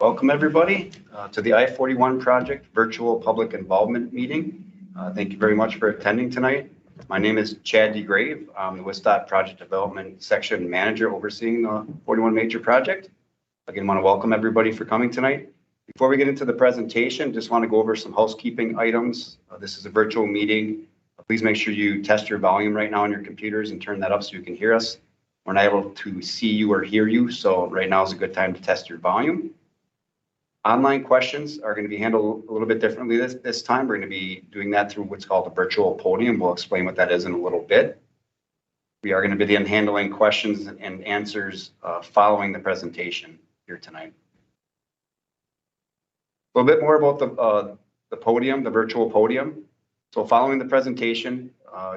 Welcome everybody to the I-41 project virtual public involvement meeting. Thank you very much for attending tonight. My name is Chad DeGrave. I'm the WISDOT Project Development Section Manager overseeing the 41 major project. Again, want to welcome everybody for coming tonight. Before we get into the presentation, just want to go over some housekeeping items. This is a virtual meeting. Please make sure you test your volume right now on your computers and turn that up so you can hear us. We're not able to see you or hear you, so right now is a good time to test your volume. Online questions are going to be handled a little bit differently this time. We're going to be doing that through what's called a virtual podium. We'll explain what that is in a little bit. We are going to begin handling questions and answers following the presentation here tonight. A little bit more about the podium, the virtual podium. So following the presentation,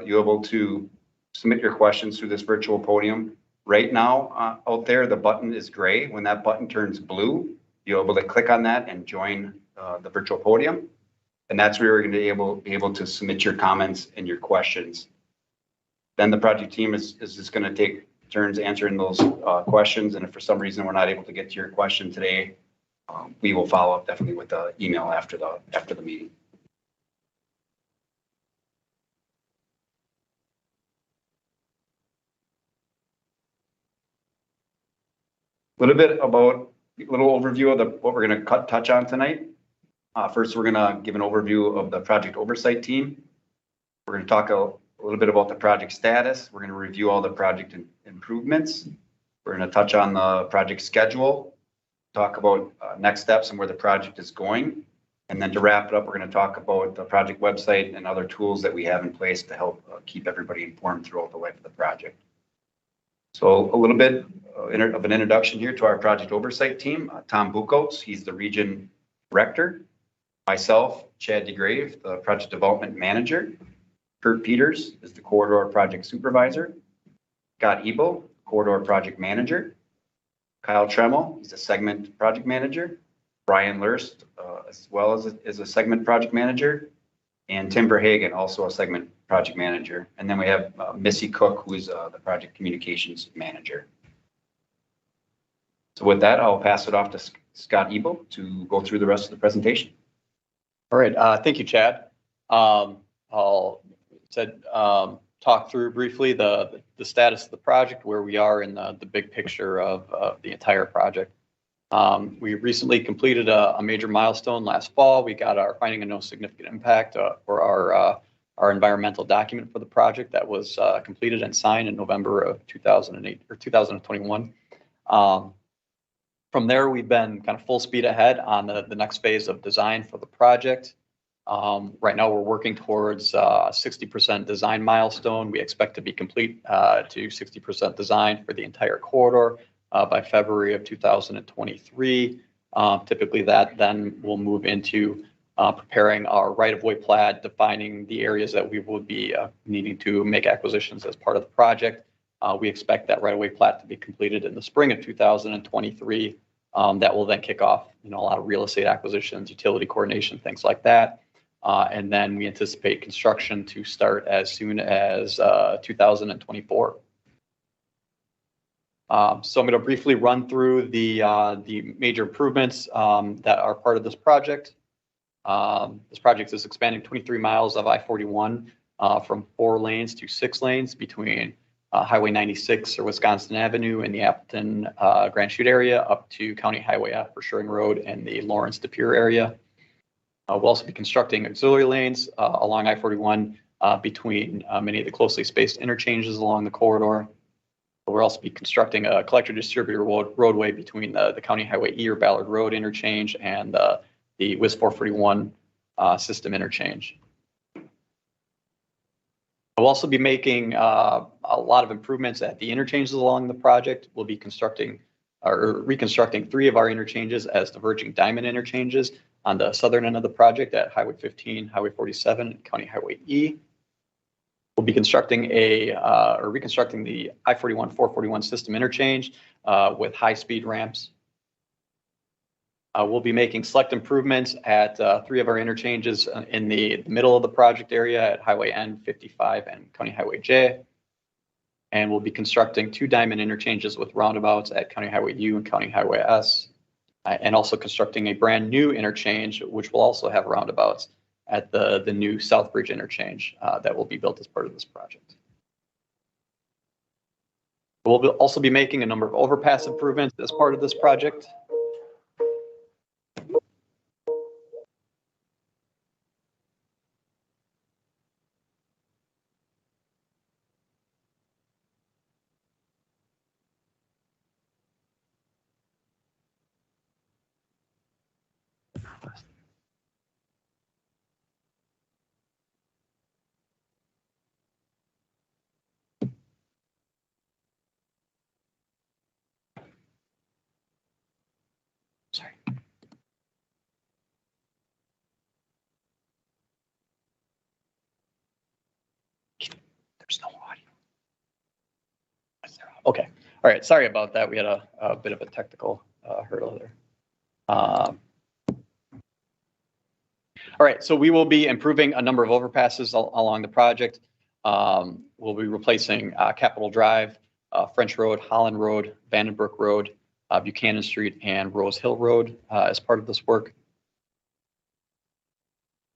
you're able to submit your questions through this virtual podium. Right now, out there, the button is gray. When that button turns blue, you're able to click on that and join the virtual podium. And that's where you're going to be able to submit your comments and your questions. Then the project team is just going to take turns answering those questions. And if for some reason we're not able to get to your question today, we will follow up definitely with the email after the meeting. A little overview of what we're going to touch on tonight. First, we're going to give an overview of the project oversight team. We're going to talk a little bit about the project status. We're going to review all the project improvements. We're going to touch on the project schedule, talk about next steps and where the project is going. And then to wrap it up, we're going to talk about the project website and other tools that we have in place to help keep everybody informed throughout the life of the project. So a little bit of an introduction here to our project oversight team. Tom Buchholz, he's the region director. Myself, Chad DeGrave, the project development manager. Kurt Peters is the corridor project supervisor. Scott Ebel, corridor project manager. Kyle Tremmel, he's a segment project manager. Brian Lurst, as well as a segment project manager. And Tim Verhagen, also a segment project manager. And then we have Missy Cook, who is the project communications manager. So with that, I'll pass it off to Scott Ebel to go through the rest of the presentation. All right, thank you, Chad. I'll talk through briefly the status of the project, where we are in the big picture of the entire project. We recently completed a major milestone last fall. We got our finding of no significant impact for our environmental document for the project that was completed and signed in November of 2008 or 2021. From there, we've been kind of full speed ahead on the next phase of design for the project. Right now, we're working towards 60% design milestone. We expect to be complete to 60% design for the entire corridor by February of 2023. Typically, that then will move into preparing our right-of-way plat, defining the areas that we would be needing to make acquisitions as part of the project. We expect that right-of-way plat to be completed in the spring of 2023. That will then kick off, a lot of real estate acquisitions, utility coordination, things like that. And then we anticipate construction to start as soon as 2024. So I'm going to briefly run through the major improvements that are part of this project. This project is expanding 23 miles of I-41 from 4 lanes to 6 lanes between Highway 96 or Wisconsin Avenue in the Appleton Grand Chute area up to County Highway F for Shering Road and the Lawrence De Pere area. We'll also be constructing auxiliary lanes along I-41 between many of the closely spaced interchanges along the corridor. We'll also be constructing a collector distributor roadway between the County Highway E or Ballard Road interchange and the WIS 441 system interchange. We'll also be making a lot of improvements at the interchanges along the project. We'll be constructing or reconstructing 3 of our interchanges as diverging diamond interchanges on the southern end of the project at Highway 15, Highway 47, and County Highway E. We'll be constructing reconstructing the I-41 441 system interchange with high-speed ramps. We'll be making select improvements at 3 of our interchanges in the middle of the project area at Highway N, 55, and County Highway J. And we'll be constructing 2 diamond interchanges with roundabouts at County Highway U and County Highway S. and also constructing a brand new interchange, which will also have roundabouts at the new Southbridge interchange that will be built as part of this project. We'll also be making a number of overpass improvements as part of this project. Sorry. There's no audio. Okay. All right. Sorry about that. We had a bit of a technical hurdle there. All right. So we will be improving a number of overpasses along the project. We'll be replacing Capitol Drive, French Road, Holland Road, Vandenbroek Road, Buchanan Street, and Rose Hill Road as part of this work.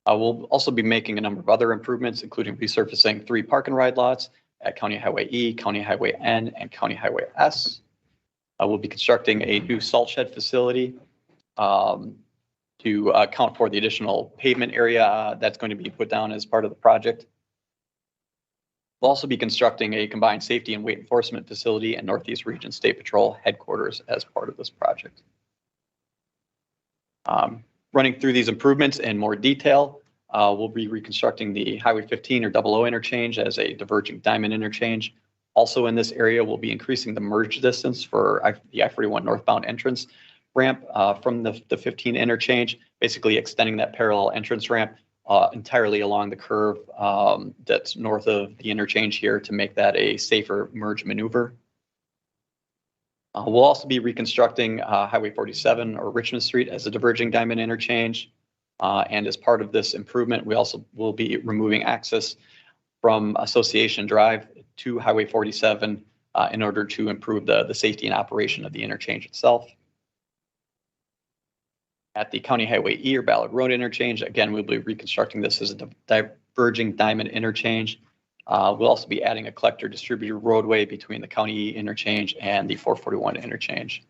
We'll also be making a number of other improvements, including resurfacing 3 park and ride lots at County Highway E, County Highway N, and County Highway S. We'll be constructing a new salt shed facility to account for the additional pavement area that's going to be put down as part of the project. We'll also be constructing a combined safety and weight enforcement facility and Northeast Region State Patrol headquarters as part of this project. Running through these improvements in more detail, we'll be reconstructing the Highway 15 or 00 interchange as a diverging diamond interchange. Also in this area, we'll be increasing the merge distance for the I-41 northbound entrance ramp from the 15 interchange, basically extending that parallel entrance ramp entirely along the curve that's north of the interchange here to make that a safer merge maneuver. We'll also be reconstructing Highway 47 or Richmond Street as a diverging diamond interchange. And as part of this improvement, we also will be removing access from Association Drive to Highway 47 in order to improve the safety and operation of the interchange itself. At the County Highway E or Ballard Road interchange, again, we'll be reconstructing this as a diverging diamond interchange. We'll also be adding a collector distributor roadway between the County E interchange and the 441 interchange.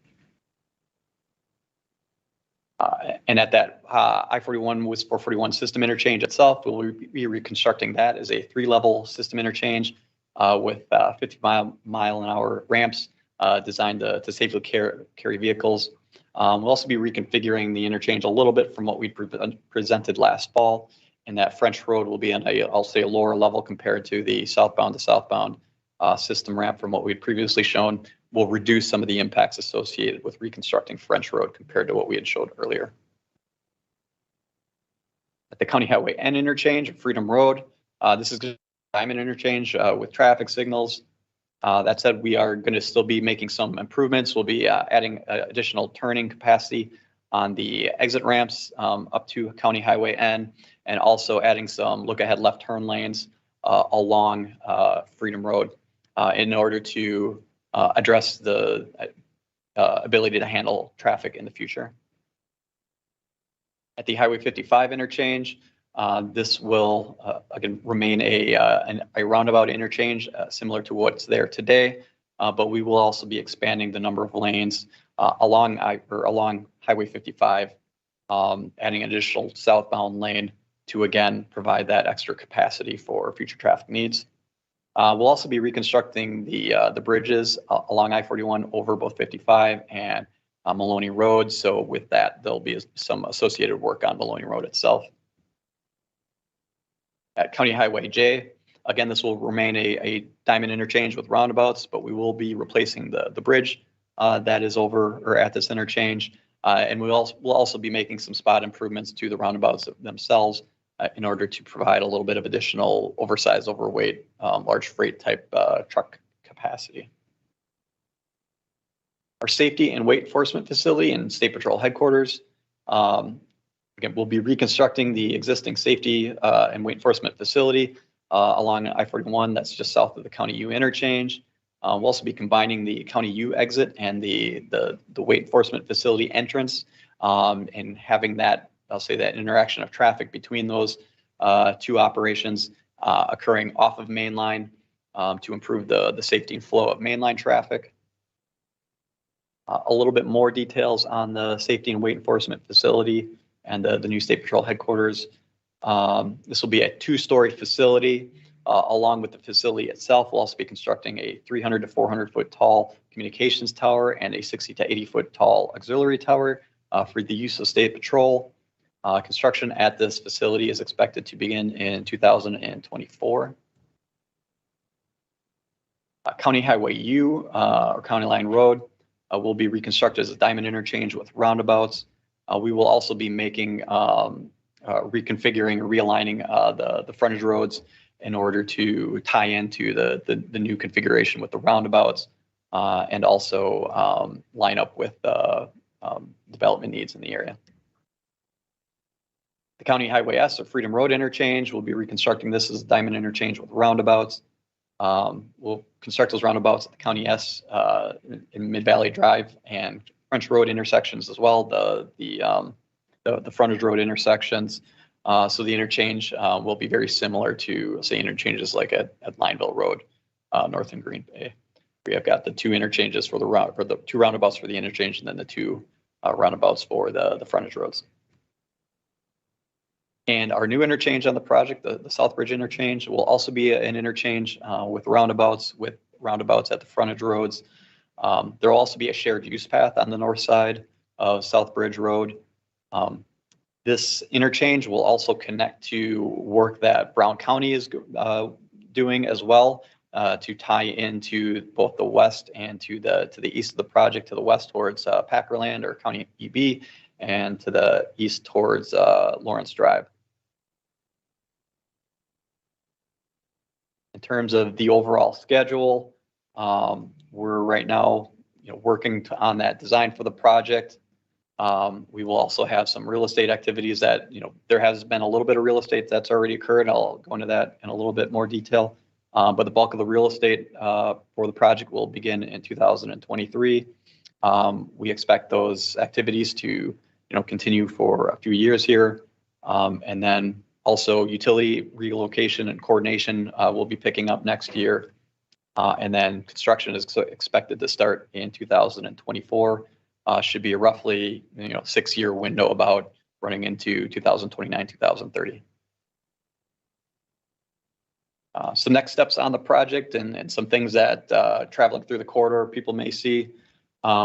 And at that I-41 with 441 system interchange itself, we'll be reconstructing that as a 3-level system interchange with 50-mile-an-hour ramps designed to safely carry vehicles. We'll also be reconfiguring the interchange a little bit from what we presented last fall. And that French Road will be I'll say a lower level compared to the southbound to southbound system ramp from what we'd previously shown. Will reduce some of the impacts associated with reconstructing French Road compared to what we had showed earlier. At the County Highway N interchange, Freedom Road, this is a diamond interchange with traffic signals. That said, we are going to still be making some improvements. We'll be adding additional turning capacity on the exit ramps up to County Highway N, and also adding some look-ahead left turn lanes along Freedom Road in order to address the ability to handle traffic in the future. At the Highway 55 interchange, this will again remain a roundabout interchange similar to what's there today, but we will also be expanding the number of lanes along Highway 55, adding an additional southbound lane to again provide that extra capacity for future traffic needs. We'll also be reconstructing the bridges along I-41 over both 55 and Maloney Road. So with that, there'll be some associated work on Maloney Road itself. At County Highway J, again, this will remain a diamond interchange with roundabouts, but we will be replacing the bridge that is over or at this interchange. And we'll also be making some spot improvements to the roundabouts themselves in order to provide a little bit of additional oversized, overweight, large freight type truck capacity. Our safety and weight enforcement facility and State Patrol headquarters. Again, we'll be reconstructing the existing safety and weight enforcement facility along I-41 that's just south of the County U interchange. We'll also be combining the County U exit and the weight enforcement facility entrance and having that, I'll say that interaction of traffic between those two operations occurring off of mainline to improve the safety and flow of mainline traffic. A little bit more details on the safety and weight enforcement facility and the new State Patrol headquarters. This will be a 2-story facility. Along with the facility itself, we'll also be constructing a 300 to 400 foot tall communications tower and a 60 to 80 foot tall auxiliary tower for the use of State Patrol. Construction at this facility is expected to begin in 2024. County Highway U, or County Line Road, will be reconstructed as a diamond interchange with roundabouts. We will also be making, reconfiguring or realigning the frontage roads in order to tie into the new configuration with the roundabouts and also line up with development needs in the area. The County Highway S or Freedom Road interchange, we'll be reconstructing this as a diamond interchange with roundabouts. We'll construct those roundabouts at the County S in Mid-Valley Drive and French Road intersections as well, the frontage road intersections. So the interchange will be very similar to, say, interchanges like at Lineville Road, north in Green Bay. We have got the 2 interchanges for the 2 roundabouts for the interchange, and then the 2 roundabouts for the frontage roads. And our new interchange on the project, the Southbridge interchange, will also be an interchange with roundabouts at the frontage roads. There will also be a shared use path on the north side of Southbridge Road. This interchange will also connect to work that Brown County is doing as well to tie into both the west and to the east of the project, to the west towards Packerland or County EB, and to the east towards Lawrence Drive. In terms of the overall schedule, we're right now working on that design for the project. We will also have some real estate activities that, there has been a little bit of real estate that's already occurred. I'll go into that in a little bit more detail. But the bulk of the real estate for the project will begin in 2023. We expect those activities to, continue for a few years here. And then also utility relocation and coordination will be picking up next year. And then construction is expected to start in 2024. Should be a roughly 6-year window about running into 2029, 2030. Some next steps on the project and some things that traveling through the corridor people may see.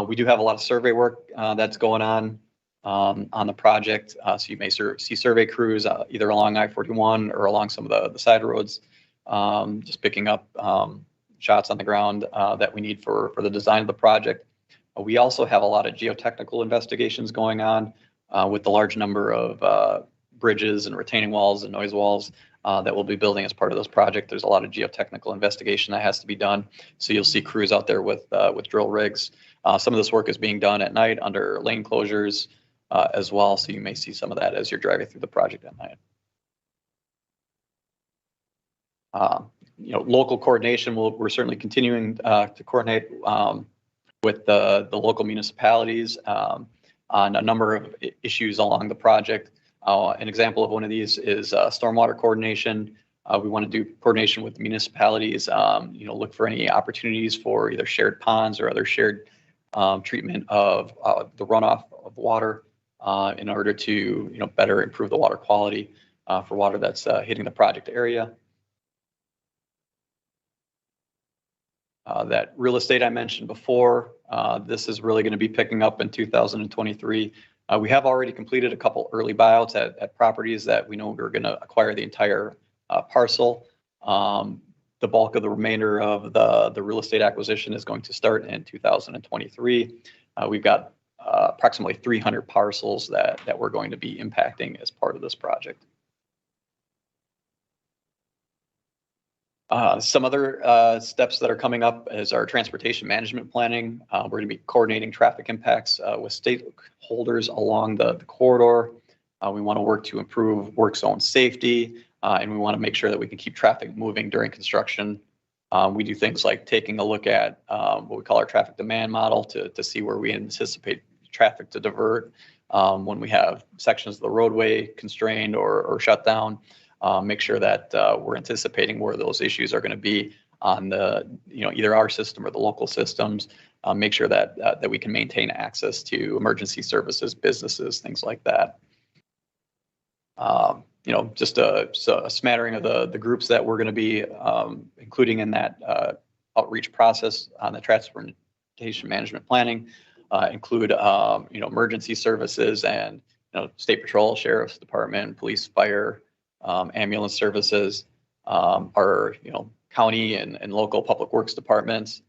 We do have a lot of survey work that's going on the project. So you may see survey crews either along I-41 or along some of the side roads, just picking up shots on the ground that we need for the design of the project. We also have a lot of geotechnical investigations going on with the large number of bridges and retaining walls and noise walls that we'll be building as part of this project. There's a lot of geotechnical investigation that has to be done. So you'll see crews out there with drill rigs. Some of this work is being done at night under lane closures as well. So you may see some of that as you're driving through the project at night. Local coordination, we're certainly continuing to coordinate with the local municipalities on a number of issues along the project. An example of one of these is stormwater coordination. We want to do coordination with the municipalities, look for any opportunities for either shared ponds or other shared treatment of the runoff of water in order to better improve the water quality for water that's hitting the project area. That real estate I mentioned before, this is really going to be picking up in 2023. We have already completed a couple early buyouts at properties that we know we're going to acquire the entire parcel. The bulk of the remainder of the real estate acquisition is going to start in 2023. We've got approximately 300 parcels that we're going to be impacting as part of this project. Some other steps that are coming up is our transportation management planning. We're going to be coordinating traffic impacts with stakeholders along the corridor. We want to work to improve work zone safety, and we want to make sure that we can keep traffic moving during construction. We do things like taking a look at what we call our traffic demand model to see where we anticipate traffic to divert. when we have sections of the roadway constrained or shut down. Make sure that we're anticipating where those issues are going to be on the, either our system or the local systems. Make sure that we can maintain access to emergency services, businesses, things like that. Just a smattering of the groups that we're going to be including in that outreach process on the transportation management planning include, emergency services and, state patrol, sheriff's department, police, fire, ambulance services, our, county and local public works departments,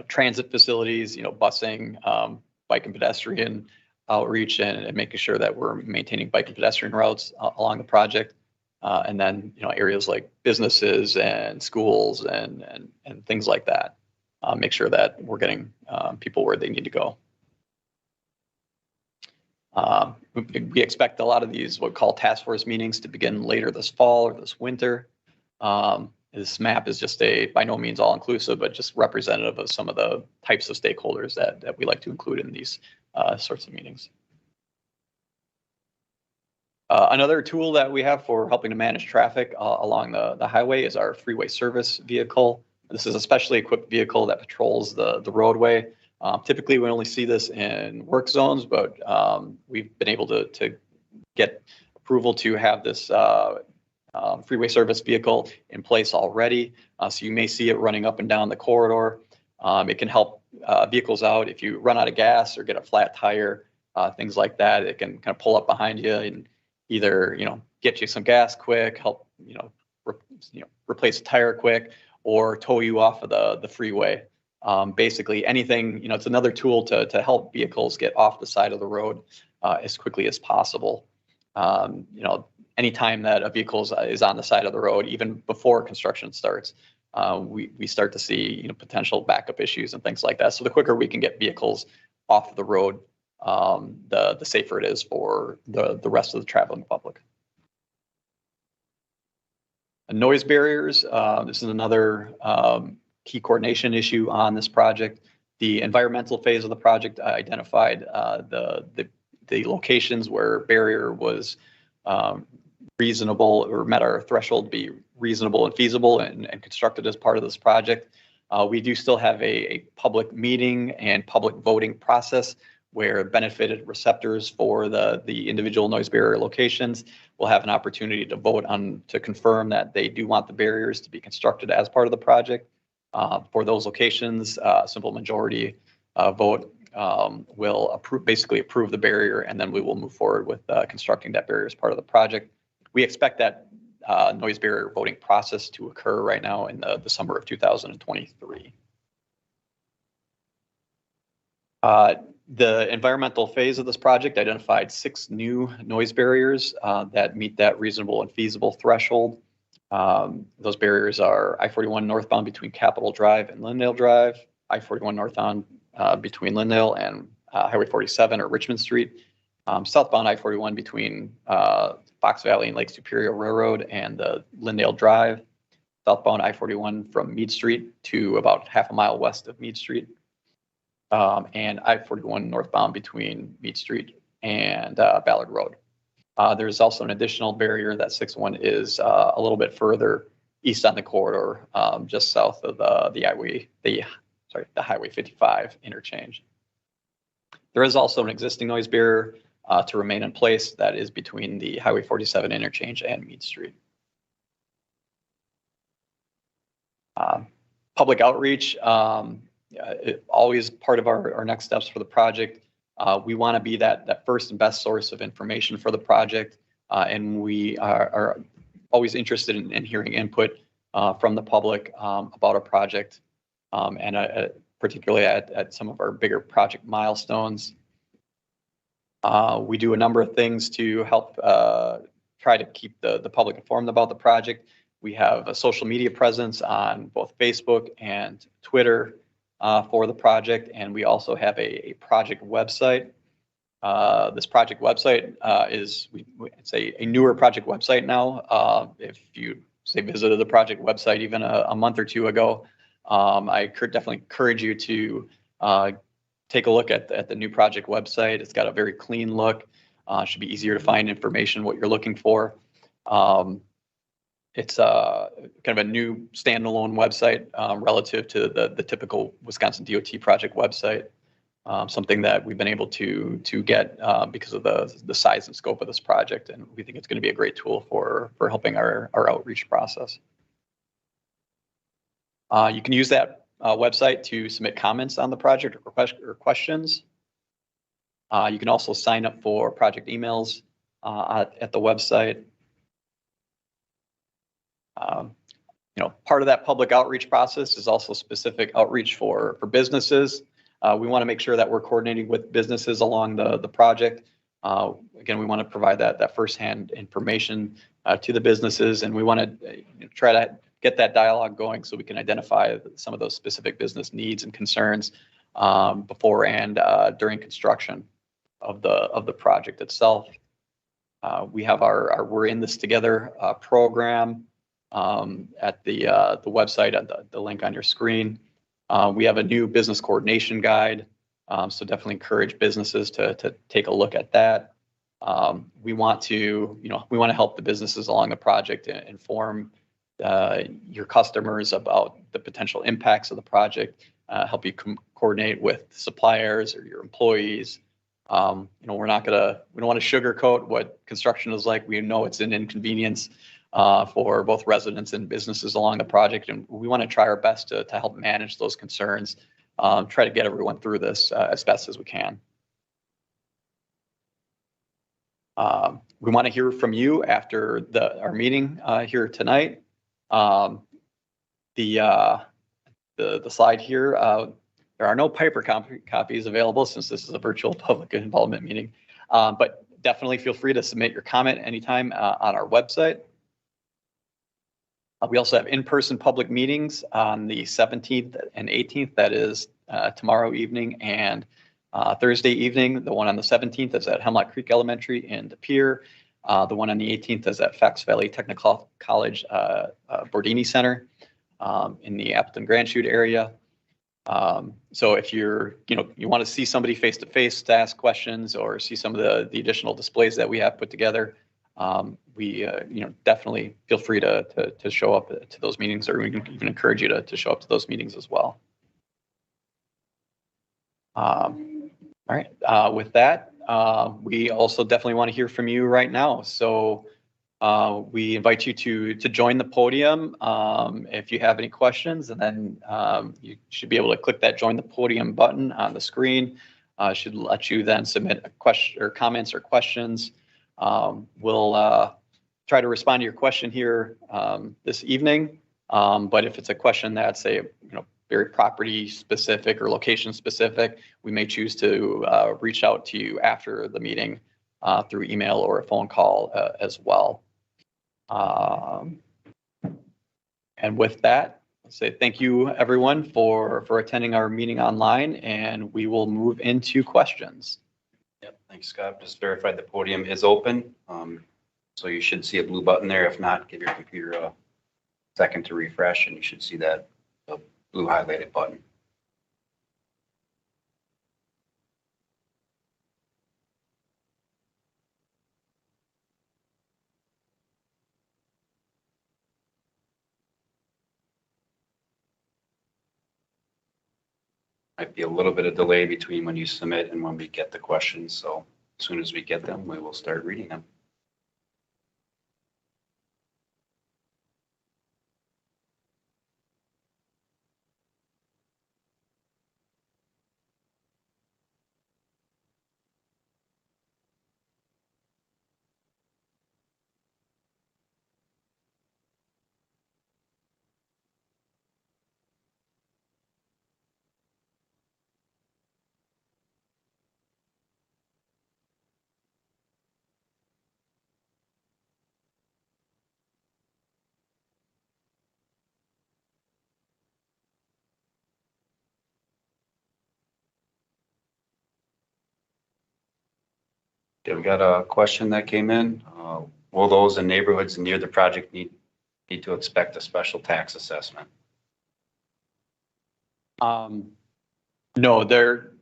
transit facilities, busing, bike and pedestrian outreach and making sure that we're maintaining bike and pedestrian routes along the project. And then, areas like businesses and schools and things like that. Make sure that we're getting people where they need to go. We expect a lot of these what we call task force meetings to begin later this fall or this winter. This map is just by no means all inclusive, but just representative of some of the types of stakeholders that we like to include in these sorts of meetings. Another tool that we have for helping to manage traffic along the highway is our freeway service vehicle. This is a specially equipped vehicle that patrols the roadway. Typically, we only see this in work zones, but we've been able to get approval to have this freeway service vehicle in place already. So you may see it running up and down the corridor. It can help vehicles out if you run out of gas or get a flat tire, things like that. It can kind of pull up behind you and either get you some gas quick, help replace a tire quick, or tow you off of the freeway. Basically anything, it's another tool to help vehicles get off the side of the road as quickly as possible. Anytime that a vehicle is on the side of the road, even before construction starts, we start to see potential backup issues and things like that. So the quicker we can get vehicles off the road, the safer it is for the rest of the traveling public. Noise barriers. This is another key coordination issue on this project. The environmental phase of the project identified the locations where barrier was reasonable or met our threshold to be reasonable and feasible and constructed as part of this project. We do still have a public meeting and public voting process where benefited receptors for the individual noise barrier locations will have an opportunity to vote to confirm that they do want the barriers to be constructed as part of the project. For those locations, a simple majority vote will basically approve the barrier, and then we will move forward with constructing that barrier as part of the project. We expect that noise barrier voting process to occur right now in the summer of 2023. The environmental phase of this project identified 6 new noise barriers that meet that reasonable and feasible threshold. Those barriers are I-41 northbound between Capitol Drive and Lyndale Drive, I-41 northbound between Lyndale and Highway 47 or Richmond Street, southbound I-41 between Fox Valley and Lake Superior Railroad and the Lyndale Drive, southbound I-41 from Meade Street to about half a mile west of Meade Street, and I-41 northbound between Meade Street and Ballard Road. There's also an additional barrier. That 6th one is a little bit further east on the corridor, just south of the Highway 55 interchange. There is also an existing noise barrier to remain in place that is between the Highway 47 interchange and Meade Street. Public outreach, always part of our next steps for the project. We want to be that first and best source of information for the project, and we are always interested in hearing input from the public about our project, and particularly at some of our bigger project milestones. We do a number of things to help try to keep the public informed about the project. We have a social media presence on both Facebook and Twitter for the project, and we also have a project website. This project website is it's a newer project website now. If you visited the project website even a month or two ago, I could definitely encourage you to take a look at the new project website. It's got a very clean look. Should be easier to find information, what you're looking for. It's kind of a new standalone website relative to the typical Wisconsin DOT project website. Something that we've been able to get because of the size and scope of this project, and we think it's going to be a great tool for helping our outreach process. You can use that website to submit comments on the project or questions. You can also sign up for project emails at the website. Part of that public outreach process is also specific outreach for businesses. We want to make sure that we're coordinating with businesses along the project. Again, we want to provide that firsthand information to the businesses, and we want to try to get that dialogue going so we can identify some of those specific business needs and concerns before and during construction of the project itself. We have our We're in This Together program at the website, at the link on your screen. We have a new business coordination guide, so definitely encourage businesses to take a look at that. We want to help the businesses along the project and inform your customers about the potential impacts of the project, help you coordinate with suppliers or your employees. We don't want to sugarcoat what construction is like. We know it's an inconvenience for both residents and businesses along the project, and we want to try our best to help manage those concerns, try to get everyone through this as best as we can. We want to hear from you after our meeting here tonight. The slide here, there are no paper copies available since this is a virtual public involvement meeting, but definitely feel free to submit your comment anytime on our website. We also have in-person public meetings on the 17th and 18th. That is tomorrow evening and Thursday evening. The one on the 17th is at Hemlock Creek Elementary in De Pere. The one on the 18th is at Fox Valley Technical College Bordini Center in the Appleton Grand Chute area. So if you want to see somebody face to face to ask questions or see some of the additional displays that we have put together, we definitely feel free to show up to those meetings, or we can even encourage you to show up to those meetings as well. All right. With that, we also definitely want to hear from you right now. So we invite you to join the podium if you have any questions, and then you should be able to click that join the podium button on the screen. Should let you then submit a question or comments or questions. We'll try to respond to your question here this evening. But if it's a question that's very property specific or location specific, we may choose to reach out to you after the meeting through email or a phone call as well. And with that, I'll say thank you everyone for attending our meeting online, and we will move into questions. Yep, thanks, Scott. Just verified the podium is open. So you should see a blue button there. If not, give your computer a second to refresh and you should see that blue highlighted button. Might be a little bit of delay between when you submit and when we get the questions. So as soon as we get them, we will start reading them. Okay, we got a question that came in. Will those in neighborhoods near the project need to expect a special tax assessment? No,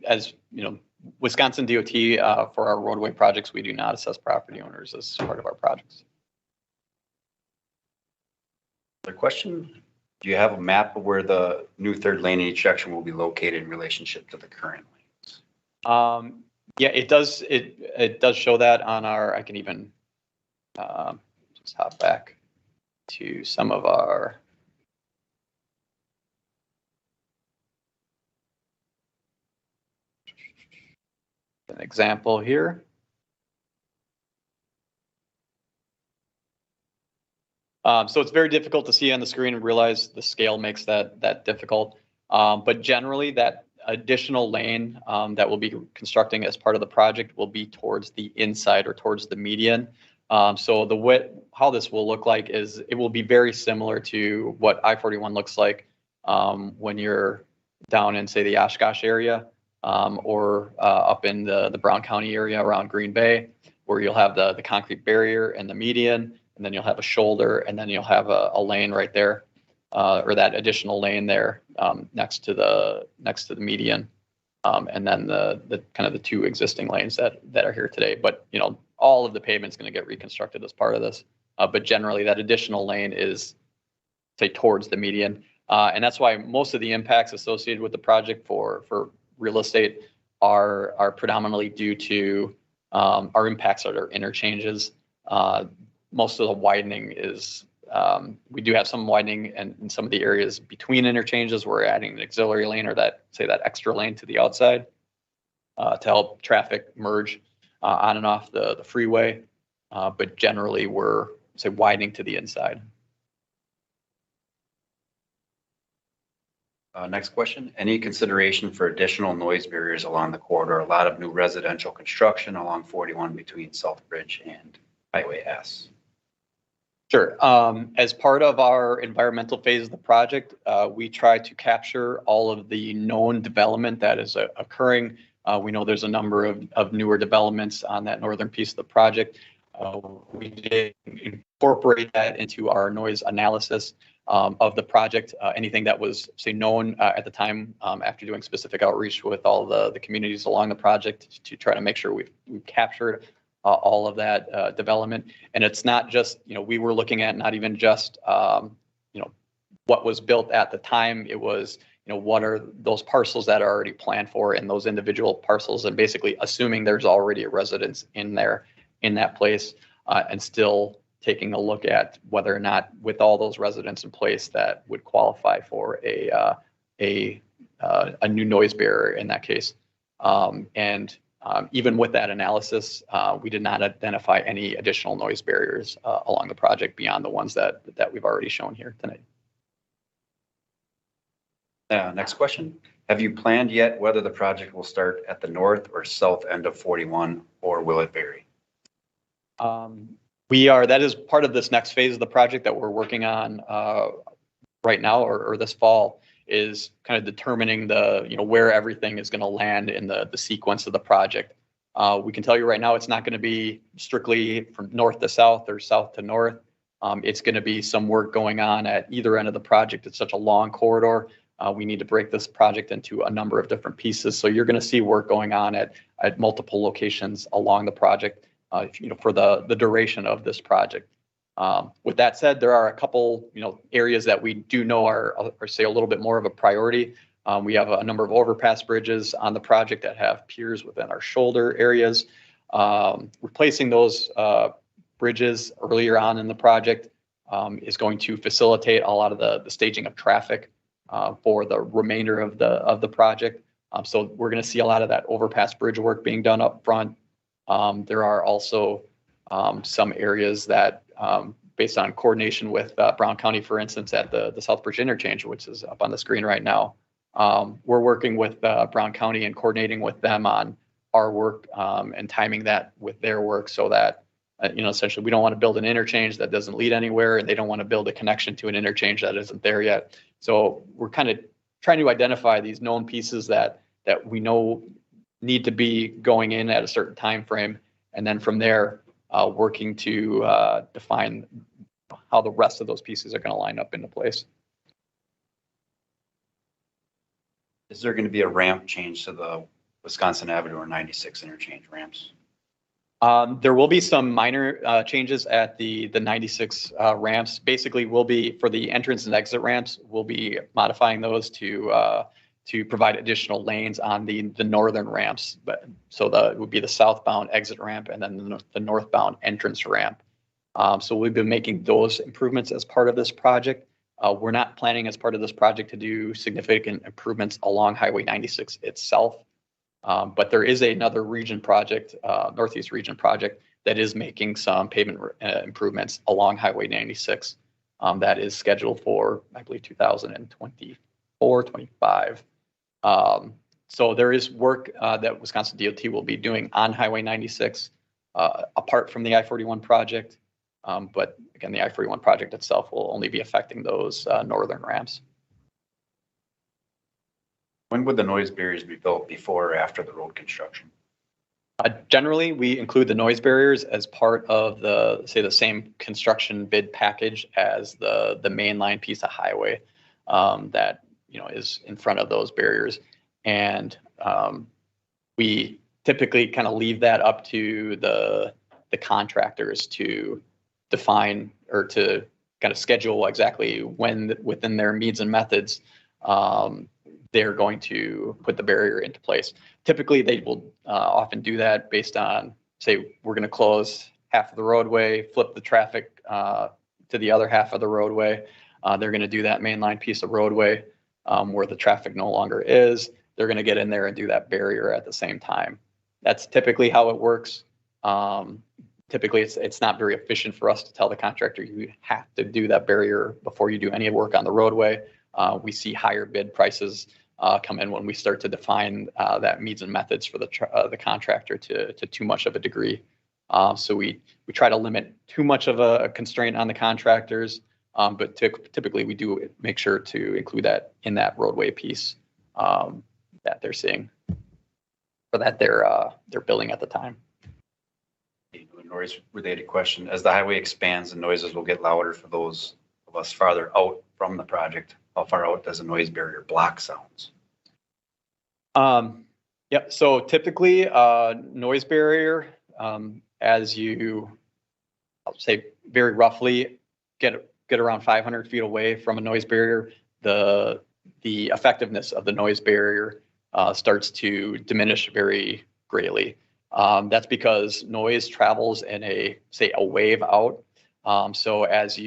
as you know, Wisconsin DOT, for our roadway projects, we do not assess property owners as part of our projects. Other question? Do you have a map of where the new third lane in each section will be located in relationship to the current lanes? Yeah, it does. It does show that on our. I can even just hop back to some of our. An example here. So it's very difficult to see on the screen and realize the scale makes that difficult. But generally, that additional lane that we'll be constructing as part of the project will be towards the inside or towards the median. So how this will look like is it will be very similar to what I-41 looks like when you're down in, say, the Oshkosh area or up in the Brown County area around Green Bay, where you'll have the concrete barrier and the median, and then you'll have a shoulder, and then you'll have a lane right there, or that additional lane there next to the median, and then the kind of the two existing lanes that are here today. But all of the pavement's going to get reconstructed as part of this. But generally, that additional lane is, say, towards the median, and that's why most of the impacts associated with the project for real estate are predominantly due to our impacts at our interchanges. Most of the widening is, we do have some widening in some of the areas between interchanges. We're adding an auxiliary lane or that extra lane to the outside to help traffic merge on and off the freeway. But generally, we're, say, widening to the inside. Next question. Any consideration for additional noise barriers along the corridor? A lot of new residential construction along 41 between Southbridge and Highway S. Sure. As part of our environmental phase of the project, we try to capture all of the known development that is occurring. We know there's a number of newer developments on that northern piece of the project. We did incorporate that into our noise analysis of the project. Anything that was, say, known at the time after doing specific outreach with all the communities along the project to try to make sure we've captured all of that development. And it's not just, we were looking at not even just, what was built at the time. It was, what are those parcels that are already planned for in those individual parcels, and basically assuming there's already a residence in there, in that place, and still taking a look at whether or not with all those residents in place that would qualify for a new noise barrier in that case. Even with that analysis, we did not identify any additional noise barriers along the project beyond the ones that we've already shown here tonight. Next question. Have you planned yet whether the project will start at the north or south end of 41, or will it vary? That is part of this next phase of the project that we're working on right now or this fall, is kind of determining where everything is going to land in the sequence of the project. We can tell you right now, it's not going to be strictly from north to south or south to north. It's going to be some work going on at either end of the project. It's such a long corridor. We need to break this project into a number of different pieces. So you're going to see work going on at multiple locations along the project, for the duration of this project. With that said, there are a couple, areas that we do know are say a little bit more of a priority. We have a number of overpass bridges on the project that have piers within our shoulder areas. Replacing those bridges earlier on in the project is going to facilitate a lot of the staging of traffic for the remainder of the project. So we're going to see a lot of that overpass bridge work being done up front. There are also some areas that, based on coordination with Brown County, for instance, at the Southbridge interchange, which is up on the screen right now, we're working with Brown County and coordinating with them on our work and timing that with their work, so that essentially we don't want to build an interchange that doesn't lead anywhere, and they don't want to build a connection to an interchange that isn't there yet. So we're kind of trying to identify these known pieces that we know need to be going in at a certain time frame, and then from there working to define how the rest of those pieces are going to line up into place. Is there going to be a ramp change to the Wisconsin Avenue or 96 interchange ramps? There will be some minor changes at the 96 ramps. Basically, we'll be for the entrance and exit ramps. We'll be modifying those to provide additional lanes on the northern ramps. But so it would be the southbound exit ramp and then the northbound entrance ramp. So we've been making those improvements as part of this project. We're not planning as part of this project to do significant improvements along Highway 96 itself. But there is another region project, Northeast Region project, that is making some pavement improvements along Highway 96. That is scheduled for, I believe, 2024, 25. So there is work that Wisconsin DOT will be doing on Highway 96, apart from the I-41 project. But again, the I-41 project itself will only be affecting those northern ramps. When would the noise barriers be built, before or after the road construction? Generally, we include the noise barriers as part of the same construction bid package as the main line piece of highway that is in front of those barriers. And we typically kind of leave that up to the contractors to define or to kind of schedule exactly when within their means and methods they're going to put the barrier into place. Typically, they will often do that based on, say, we're going to close half of the roadway, flip the traffic to the other half of the roadway. They're going to do that mainline piece of roadway where the traffic no longer is. They're going to get in there and do that barrier at the same time. That's typically how it works. Typically, it's not very efficient for us to tell the contractor you have to do that barrier before you do any work on the roadway. We see higher bid prices come in when we start to define that means and methods for the contractor to too much of a degree. So we try to limit too much of a constraint on the contractors, but typically we do make sure to include that in that roadway piece that they're seeing, or that they're building at the time. A noise-related question: as the highway expands, the noises will get louder for those of us farther out from the project. How far out does a noise barrier block sounds? Yep. So typically, noise barrier, as you, I'll say very roughly, get around 500 feet away from a noise barrier, the effectiveness of the noise barrier starts to diminish very greatly. That's because noise travels in a wave out. So as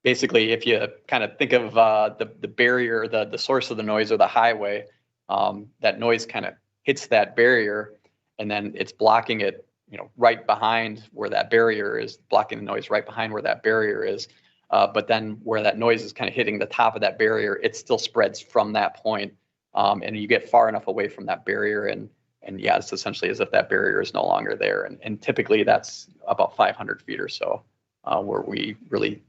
basically, if you kind of think of the barrier, the source of the noise or the highway, that noise kind of hits that barrier, and then it's blocking it, right behind where that barrier is, blocking the noise right behind where that barrier is. But then where that noise is kind of hitting the top of that barrier, it still spreads from that point, and you get far enough away from that barrier, and yeah, it's essentially as if that barrier is no longer there. And typically that's about 500 feet or so, where we really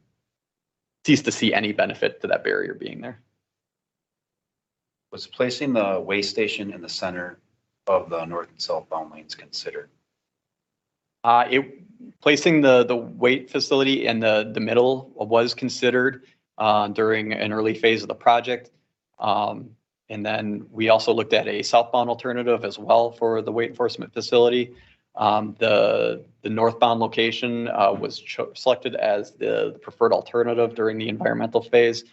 cease to see any benefit to that barrier being there. Was placing the weigh station in the center of the north and southbound lanes considered? Placing the weight facility in the middle was considered during an early phase of the project. And then we also looked at a southbound alternative as well for the weight enforcement facility. The northbound location was selected as the preferred alternative during the environmental phase,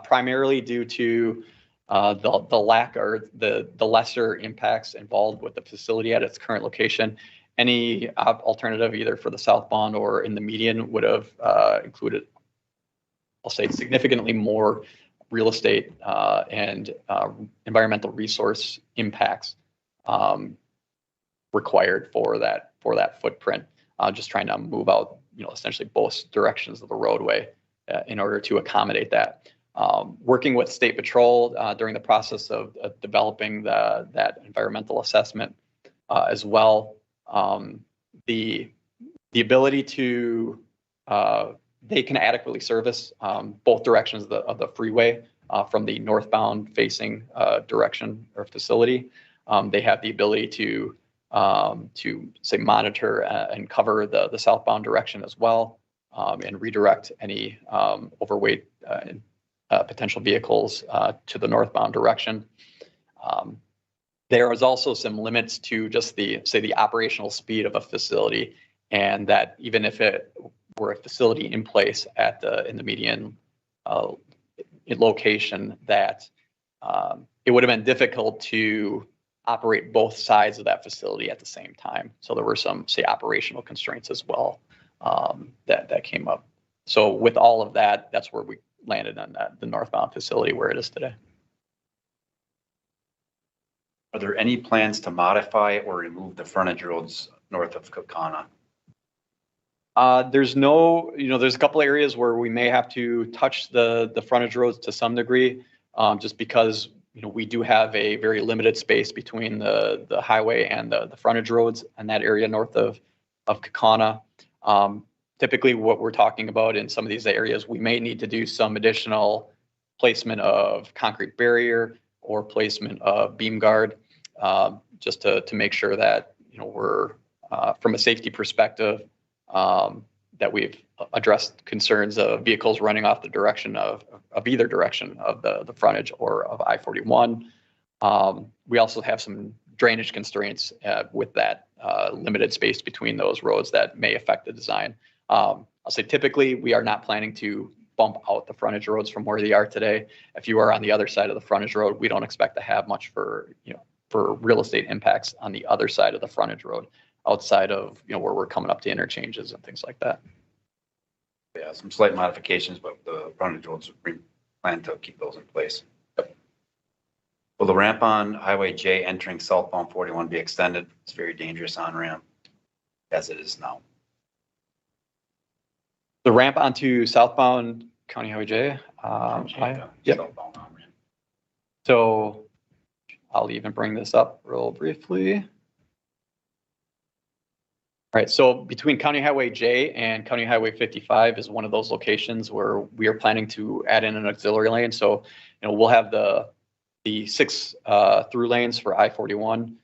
primarily due to the lack or the lesser impacts involved with the facility at its current location. Any alternative, either for the southbound or in the median, would have included, I'll say, significantly more real estate and environmental resource impacts required for that footprint. Just trying to move out, essentially both directions of the roadway in order to accommodate that. Working with State Patrol during the process of developing that environmental assessment as well. The ability to they can adequately service both directions of the freeway from the northbound facing direction or facility. They have the ability to say monitor and cover the southbound direction as well, and redirect any overweight potential vehicles to the northbound direction. There is also some limits to just the operational speed of a facility, and that even if it were a facility in place in the median location, that it would have been difficult to operate both sides of that facility at the same time. So there were some, say, operational constraints as well that came up. So with all of that, that's where we landed on the northbound facility where it is today. Are there any plans to modify or remove the frontage roads north of Kaukauna? There's no, there's a couple areas where we may have to touch the frontage roads to some degree, just because, we do have a very limited space between the highway and the frontage roads and that area north of Kaukauna. Typically what we're talking about in some of these areas, we may need to do some additional placement of concrete barrier or placement of beam guard, just to make sure that, we're, from a safety perspective, that we've addressed concerns of vehicles running off the direction of either direction of the frontage or of I-41. We also have some drainage constraints with that limited space between those roads that may affect the design. I'll say typically we are not planning to bump out the frontage roads from where they are today. If you are on the other side of the frontage road, we don't expect to have much for real estate impacts on the other side of the frontage road, outside of where we're coming up to interchanges and things like that. Yeah, some slight modifications, but the frontage roads, we plan to keep those in place. Yep. Will the ramp on Highway J entering southbound 41 be extended? It's very dangerous on ramp as it is now. The ramp onto southbound County Highway J. Yep. Southbound on ramp. So I'll even bring this up real briefly. All right, so between County Highway J and County Highway 55 is one of those locations where we are planning to add in an auxiliary lane. So, we'll have the 6 through lanes for I-41,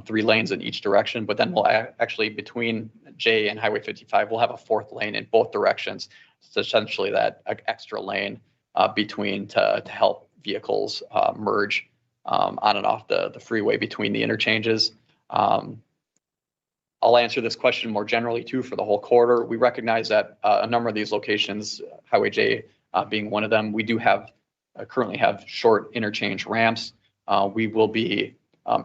3 lanes in each direction, but then we'll actually, between J and Highway 55, we'll have a 4th lane in both directions. It's essentially that extra lane between to help vehicles merge on and off the freeway between the interchanges. I'll answer this question more generally too for the whole corridor. We recognize that a number of these locations, Highway J being one of them, we do have currently have short interchange ramps. We will be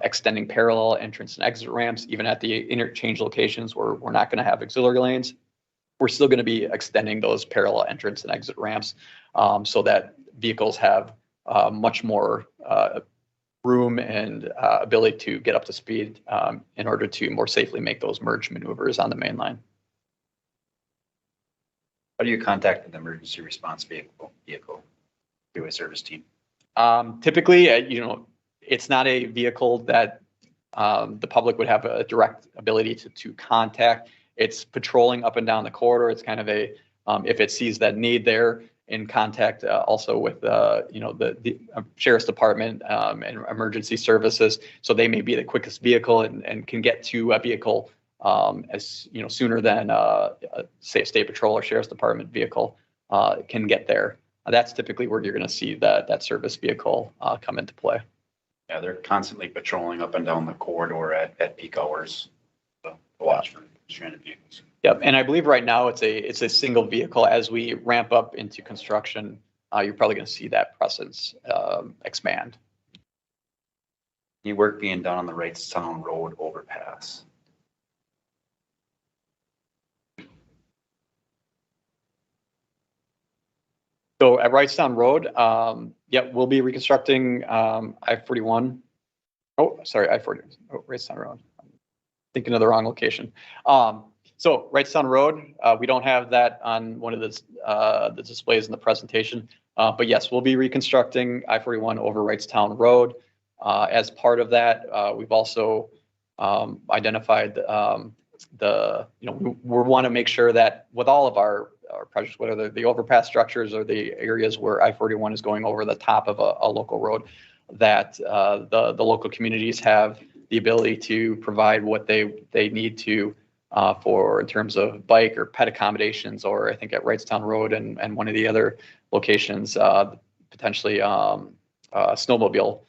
extending parallel entrance and exit ramps, even at the interchange locations where we're not going to have auxiliary lanes. We're still going to be extending those parallel entrance and exit ramps so that vehicles have much more room and ability to get up to speed in order to more safely make those merge maneuvers on the main line. How do you contact an emergency response vehicle freeway service team? Typically, it's not a vehicle that the public would have a direct ability to contact. It's patrolling up and down the corridor. It's kind of a, if it sees that need there, in contact also with the Sheriff's Department and emergency services. So they may be the quickest vehicle and can get to a vehicle as sooner than say a state patrol or Sheriff's Department vehicle can get there. That's typically where you're going to see that service vehicle come into play. Yeah, they're constantly patrolling up and down the corridor at peak hours to watch for stranded vehicles. Yep, and I believe right now it's a single vehicle. As we ramp up into construction, you're probably going to see that presence expand. Any work being done on the Wrightstown Road overpass? So at Wrightstown Road, we'll be reconstructing I-41. Oh, sorry, I-40. Oh, Wrightstown Road. I'm thinking of the wrong location. So Wrightstown Road, we don't have that on one of the displays in the presentation, but yes, we'll be reconstructing I-41 over Wrightstown Road. As part of that, we've also identified we want to make sure that with all of our projects, whether the overpass structures or the areas where I-41 is going over the top of a local road, that the local communities have the ability to provide what they need to for in terms of bike or pet accommodations, or I think at Wrightstown Road and one of the other locations, potentially snowmobile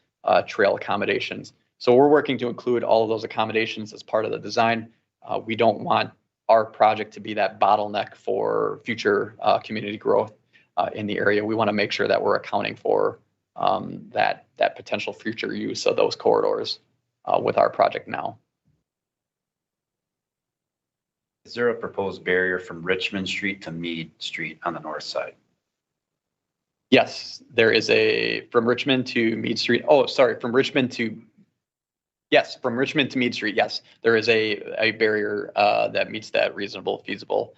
trail accommodations. So we're working to include all of those accommodations as part of the design. We don't want our project to be that bottleneck for future community growth in the area. We want to make sure that we're accounting for that potential future use of those corridors with our project now. Is there a proposed barrier from Richmond Street to Meade Street on the north side? Yes, there is from Richmond to Meade Street. Oh, sorry, from Richmond to Meade Street. Yes, there is a barrier that meets that reasonable, feasible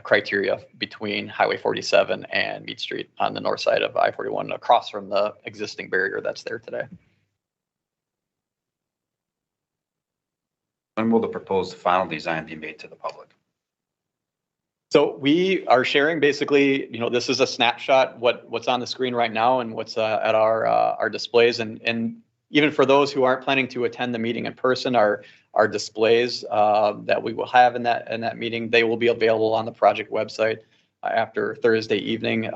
criteria between Highway 47 and Meade Street on the north side of I-41, across from the existing barrier that's there today. When will the proposed final design be made to the public? So we are sharing basically, this is a snapshot, what's on the screen right now and what's at our displays. And even for those who aren't planning to attend the meeting in person, our displays that we will have in that meeting, they will be available on the project website after Thursday evening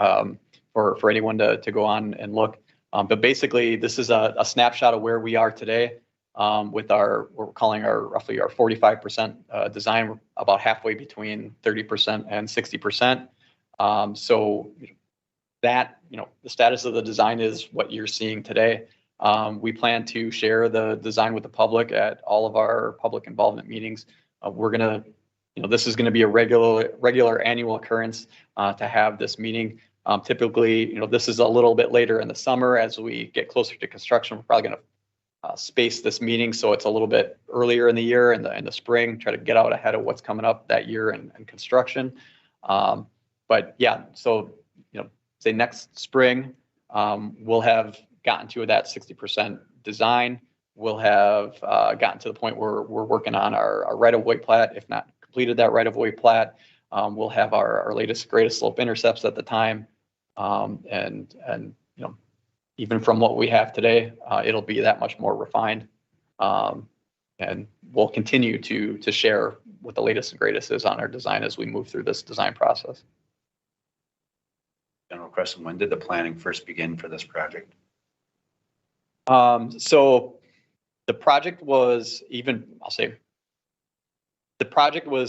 for anyone to go on and look. But basically, this is a snapshot of where we are today. With we're calling roughly our 45% design. We're about halfway between 30% and 60%. So that, the status of the design is what you're seeing today. We plan to share the design with the public at all of our public involvement meetings. This is going to be a regular annual occurrence to have this meeting. Typically, this is a little bit later in the summer. As we get closer to construction, we're probably going to space this meeting so it's a little bit earlier in the year, in the spring, try to get out ahead of what's coming up that year in construction. But yeah, so say next spring, we'll have gotten to that 60% design. We'll have gotten to the point where we're working on our right-of-way plat, if not completed that right-of-way plat. We'll have our latest greatest slope intercepts at the time, and even from what we have today, it'll be that much more refined. And we'll continue to share what the latest and greatest is on our design as we move through this design process. General question, when did the planning first begin for this project? So the project was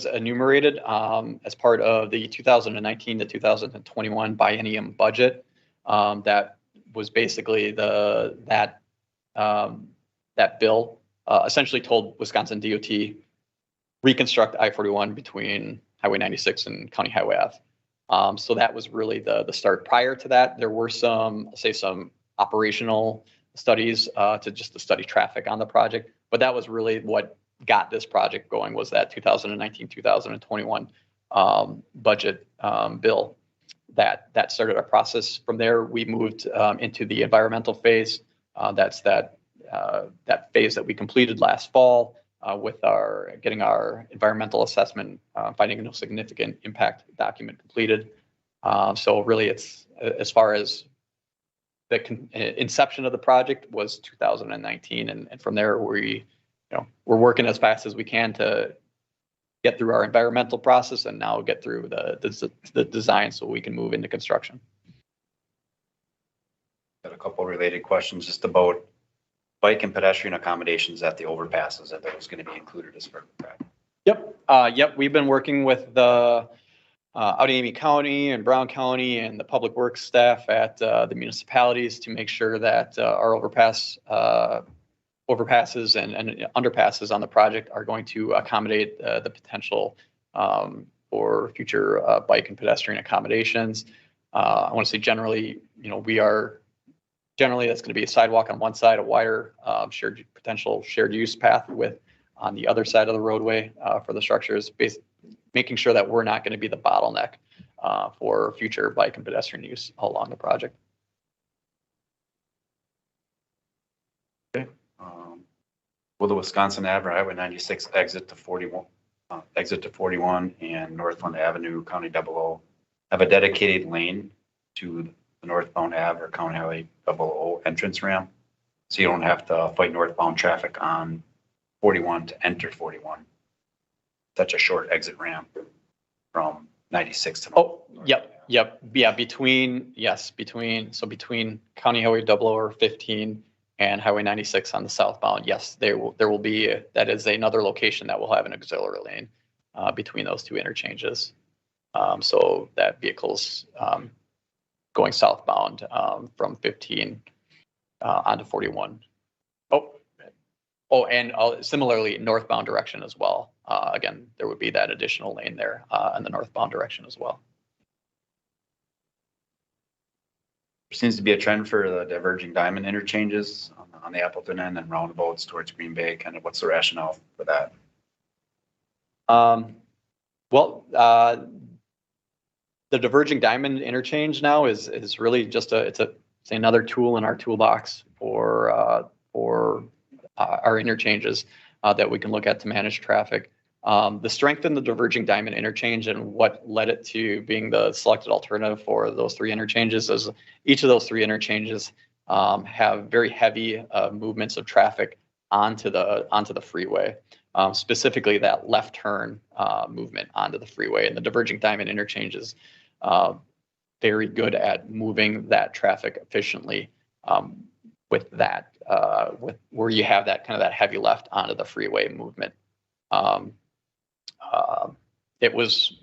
enumerated as part of the 2019 to 2021 biennium budget. That was basically that bill essentially told Wisconsin DOT reconstruct I-41 between Highway 96 and County Highway F. So that was really the start. Prior to that, there were some operational studies to study traffic on the project, but that was really what got this project going, was that 2019-2021 budget bill. That started our process. From there, we moved into the environmental phase. That's that phase that we completed last fall with getting our environmental assessment, finding no significant impact document completed. So really, it's as far as the inception of the project was 2019, and from there we're working as fast as we can to get through our environmental process and now get through the design so we can move into construction. Got a couple related questions just about bike and pedestrian accommodations at the overpasses, that was going to be included as part of the project. Yep. We've been working with the Outagamie County and Brown County and the public works staff at the municipalities to make sure that our overpasses and underpasses on the project are going to accommodate the potential for future bike and pedestrian accommodations. I want to say generally, that's going to be a sidewalk on one side, a wider potential shared use path with on the other side of the roadway for the structures, making sure that we're not going to be the bottleneck for future bike and pedestrian use along the project. Will the Wisconsin Ave or Highway 96 exit to 41 and Northland Avenue, County 00, have a dedicated lane to the northbound Ave or County Highway 00 entrance ramp? So you don't have to fight northbound traffic on 41 to enter 41. Such a short exit ramp from 96 to. Oh, yep. Yep. Yeah. Between County Highway 00 or 15 and Highway 96 on the southbound. Yes, there will be, that is another location that will have an auxiliary lane between those two interchanges. So that vehicles going southbound from 15 onto 41. And similarly similarly direction as well. Again, there would be that additional lane there in the northbound direction as well. Seems to be a trend for the diverging diamond interchanges on the Appleton end and roundabouts towards Green Bay. Kind of what's the rationale for that? Well, the diverging diamond interchange now is really just it's another tool in our toolbox for our interchanges that we can look at to manage traffic. The strength in the diverging diamond interchange and what led it to being the selected alternative for those three interchanges is each of those three interchanges have very heavy movements of traffic onto the freeway, specifically that left turn movement onto the freeway. And the diverging diamond interchange is very good at moving that traffic efficiently with that, with where you have that kind of that heavy left onto the freeway movement. It was,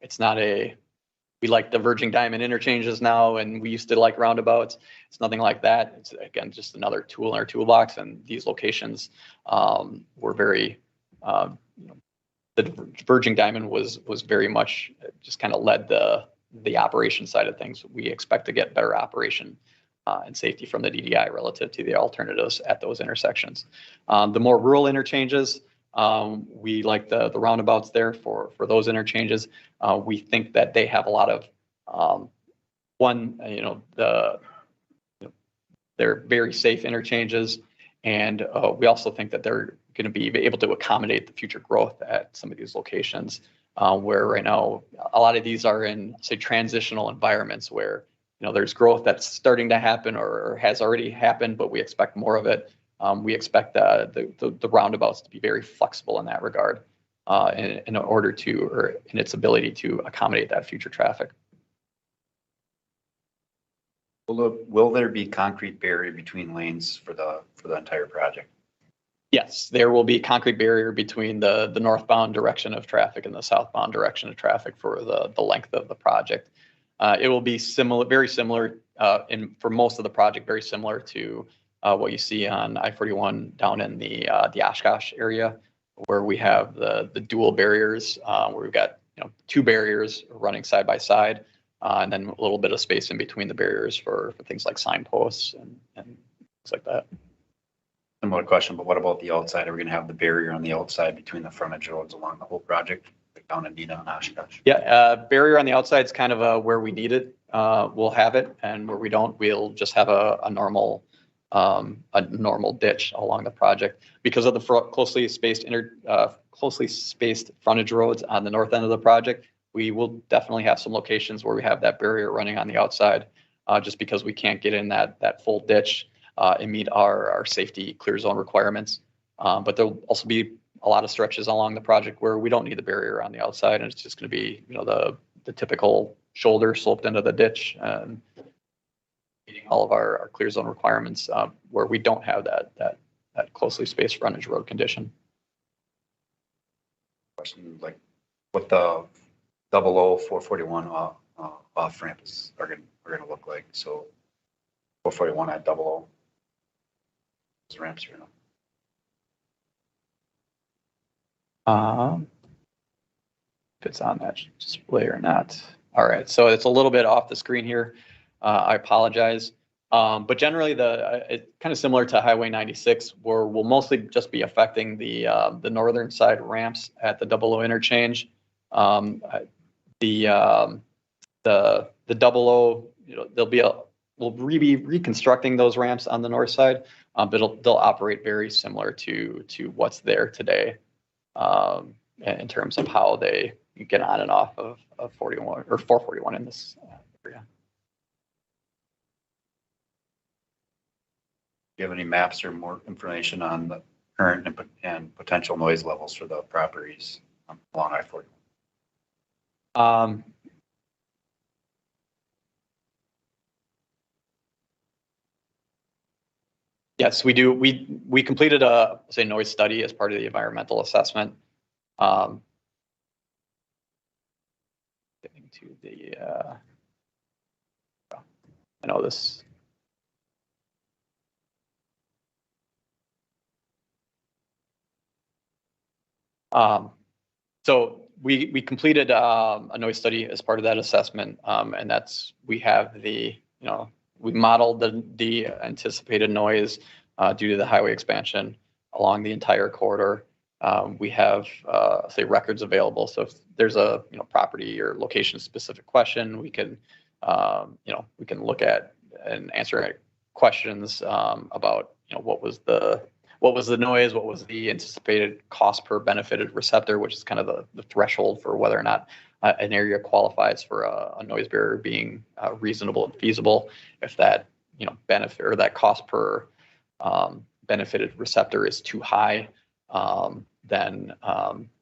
it's not we like diverging diamond interchanges now, and we used to like roundabouts. It's nothing like that. It's, again, just another tool in our toolbox, and these locations were very, the diverging diamond was very much just kind of led the operation side of things. We expect to get better operation and safety from the DDI relative to the alternatives at those intersections. The more rural interchanges, we like the roundabouts there for those interchanges. We think that they have a lot of they're very safe interchanges, and we also think that they're going to be able to accommodate the future growth at some of these locations, where right now a lot of these are in, say, transitional environments where there's growth that's starting to happen or has already happened, but we expect more of it. We expect the roundabouts to be very flexible in that regard, in order to, or in its ability to accommodate that future traffic. Will there be concrete barrier between lanes for the entire project? Yes, there will be concrete barrier between the northbound direction of traffic and the southbound direction of traffic for the length of the project. It will be very similar for most of the project, very similar to what you see on I-41 down in the Oshkosh area, where we have the dual barriers, where we've got two barriers running side by side, and then a little bit of space in between the barriers for things like signposts and things like that. Similar question, but what about the outside? Are we going to have the barrier on the outside between the frontage roads along the whole project, like down in Neenah and Oshkosh? Yeah, barrier on the outside is kind of where we need it. We'll have it, and where we don't, we'll just have a normal ditch along the project because of the closely spaced frontage roads on the north end of the project. We will definitely have some locations where we have that barrier running on the outside, just because we can't get in that full ditch and meet our safety clear zone requirements. But there'll also be a lot of stretches along the project where we don't need the barrier on the outside, and it's just going to be the typical shoulder sloped into the ditch and meeting all of our clear zone requirements, where we don't have that closely spaced frontage road condition. Question, like what the 441 off ramps are going to look like. So 441 at 00. Those ramps are If it's on that display or not. All right, so it's a little bit off the screen here. I apologize. But generally, it's kind of similar to Highway 96, where we'll mostly just be affecting the northern side ramps at the 00 interchange. The 00, we'll be reconstructing those ramps on the north side, but they'll operate very similar to what's there today, in terms of how they get on and off of 41 or 441 in this area. Do you have any maps or more information on the current and potential noise levels for the properties along I-41? Yes, we do. We completed a, say, noise study as part of the environmental assessment. Getting to the, I know this. So we completed a noise study as part of that assessment, and that's we have the we modeled the anticipated noise due to the highway expansion along the entire corridor. We have say records available. So if there's a property or location specific question, we can we can look at and answer questions about what was the noise, what was the anticipated cost per benefited receptor, which is kind of the threshold for whether or not an area qualifies for a noise barrier being reasonable and feasible. If that benefit or that cost per benefited receptor is too high, then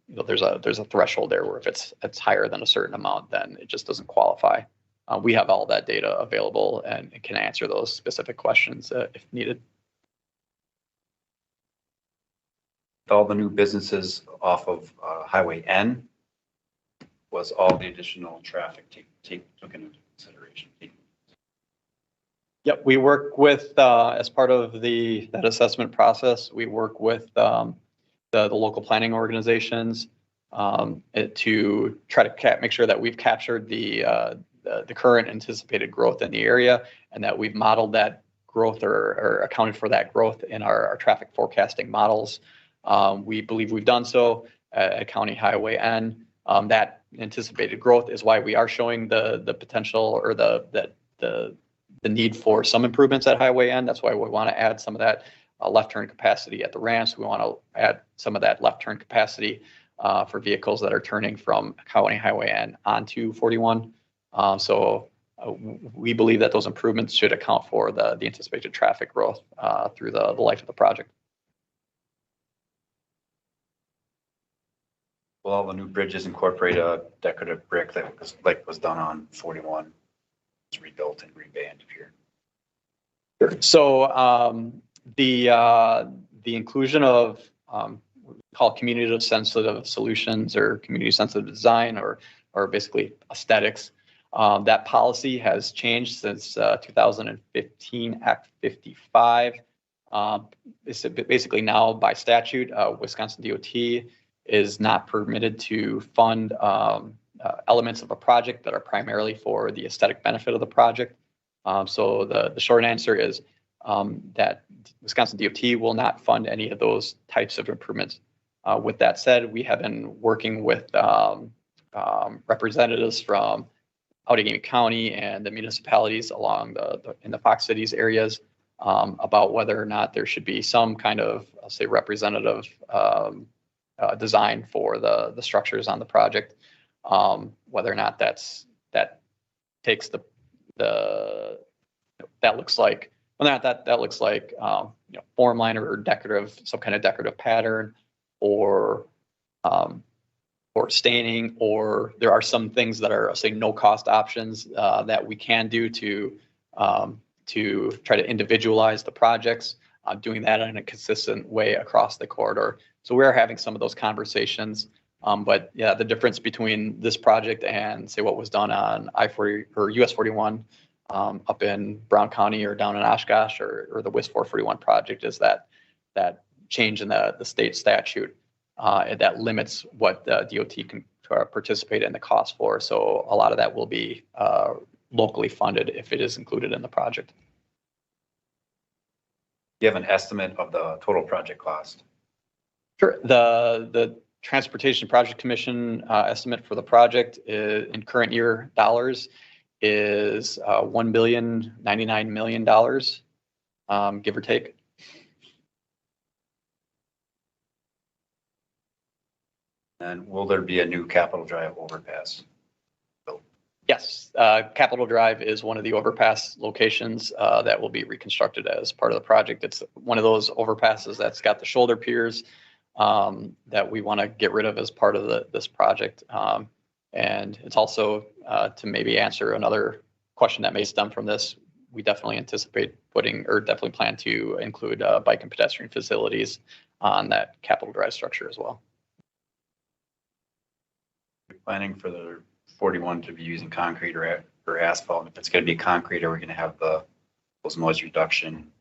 there's a threshold there where if it's higher than a certain amount, then it just doesn't qualify. We have all that data available and can answer those specific questions if needed. All the new businesses off of Highway N, was all the additional traffic taken into consideration? Yep, we work with, as part of that assessment process, we work with the local planning organizations to try to make sure that we've captured the current anticipated growth in the area and that we've modeled that growth or accounted for that growth in our traffic forecasting models. We believe we've done so at County Highway N. That anticipated growth is why we are showing the potential or the need for some improvements at Highway N. That's why we want to add some of that left turn capacity at the ramps. We want to add some of that left turn capacity for vehicles that are turning from County Highway N onto 41. So we believe that those improvements should account for the anticipated traffic growth through the life of the project. Will all the new bridges incorporate a decorative brick that was done on 41? It's rebuilt and rebanded here. So the inclusion of what we call community sensitive solutions or community sensitive design or basically aesthetics, that policy has changed since 2015 Act 55. It's basically now by statute, Wisconsin DOT is not permitted to fund elements of a project that are primarily for the aesthetic benefit of the project. So the short answer is that Wisconsin DOT will not fund any of those types of improvements. With that said, we have been working with representatives from Allegheny County and the municipalities along in the Fox Cities areas about whether or not there should be some kind of, I'll say, representative design for the structures on the project. Whether or not that takes that looks like whether or not that looks like form line or decorative, some kind of decorative pattern or staining, or there are some things that are, say, no cost options that we can do to try to individualize the projects, doing that in a consistent way across the corridor. So we're having some of those conversations. But yeah, the difference between this project and, say, what was done on I-40 or US 41 up in Brown County or down in Oshkosh or the WIS 441 project is that change in the state statute that limits what the DOT can participate in the cost for. So a lot of that will be locally funded if it is included in the project. Do you have an estimate of the total project cost? Sure. The Transportation Project Commission estimate for the project in current year dollars is $1,099,000,000, give or take. And will there be a new Capitol Drive overpass built? Yes, Capitol Drive is one of the overpass locations that will be reconstructed as part of the project. It's one of those overpasses that's got the shoulder piers that we want to get rid of as part of this project. And it's also to maybe answer another question that may stem from this. we definitely anticipate definitely plan to include bike and pedestrian facilities on that Capitol Drive structure as well. Planning for the 41 to be using concrete or asphalt. If it's going to be concrete, are we going to have those noise reduction,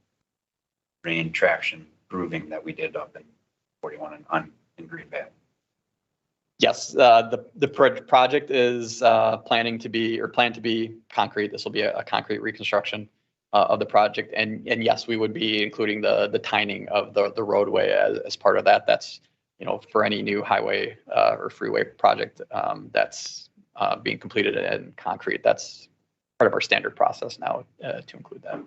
rain traction proving that we did up in 41 in Green Bay? Yes, the project is planned to be concrete. This will be a concrete reconstruction of the project, and yes, we would be including the tining of the roadway as part of that. That's, for any new highway or freeway project that's being completed in concrete. That's part of our standard process now to include that.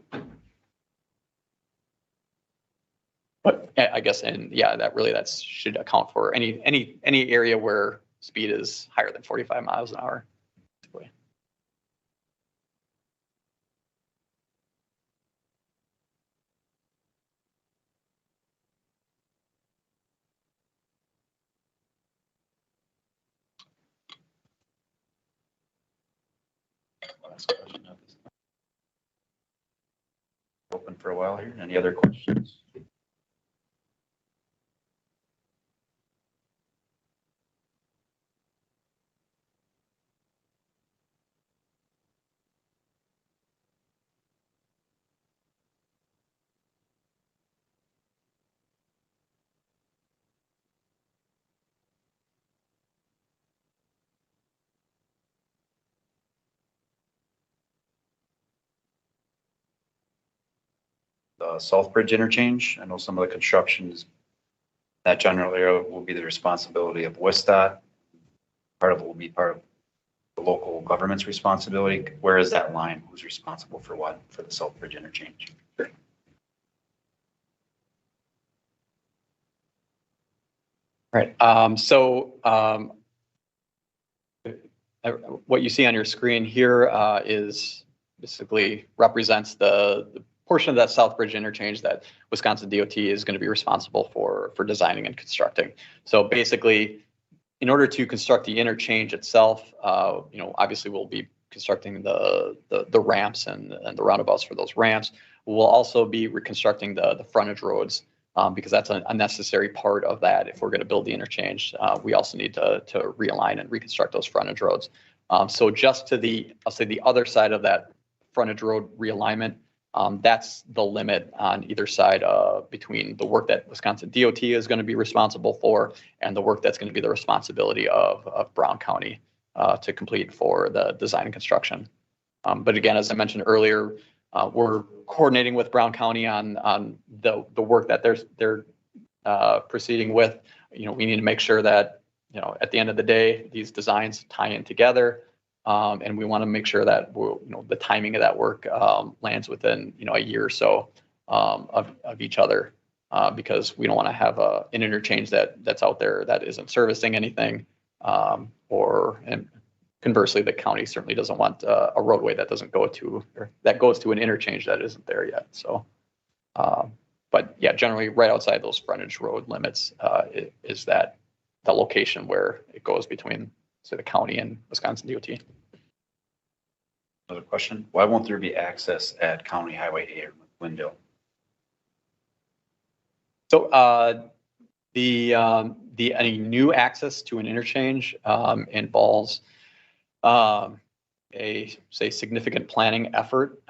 But I guess, that should account for any area where speed is higher than 45 miles an hour. Last question of this. Open for a while here. Any other questions? The Southbridge interchange. I know some of the constructions, that general area will be the responsibility of WSDOT. Part of it will be part of the local government's responsibility. Where is that line? Who's responsible for what for the Southbridge interchange? Sure. Right. What you see on your screen here is basically represents the portion of that Southbridge interchange that Wisconsin DOT is going to be responsible for designing and constructing. So basically, in order to construct the interchange itself, obviously we'll be constructing the ramps and the roundabouts for those ramps. We'll also be reconstructing the frontage roads because that's a necessary part of that. If we're going to build the interchange, we also need to realign and reconstruct those frontage roads. So just to I'll say the other side of that frontage road realignment, that's the limit on either side between the work that Wisconsin DOT is going to be responsible for and the work that's going to be the responsibility of Brown County to complete for the design and construction. But again, as I mentioned earlier, we're coordinating with Brown County on the work that they're proceeding with. We need to make sure that at the end of the day, these designs tie in together. And we want to make sure that the timing of that work lands within a year or so of each other, because we don't want to have an interchange that's out there that isn't servicing anything, and conversely, the county certainly doesn't want a roadway that doesn't go to or that goes to an interchange that isn't there yet. So, but yeah, generally, right outside those frontage road limits is that the location where it goes between, say, the county and Wisconsin DOT. Another question. Why won't there be access at County Highway 8 or Wendell? So any new access to an interchange involves a significant planning effort.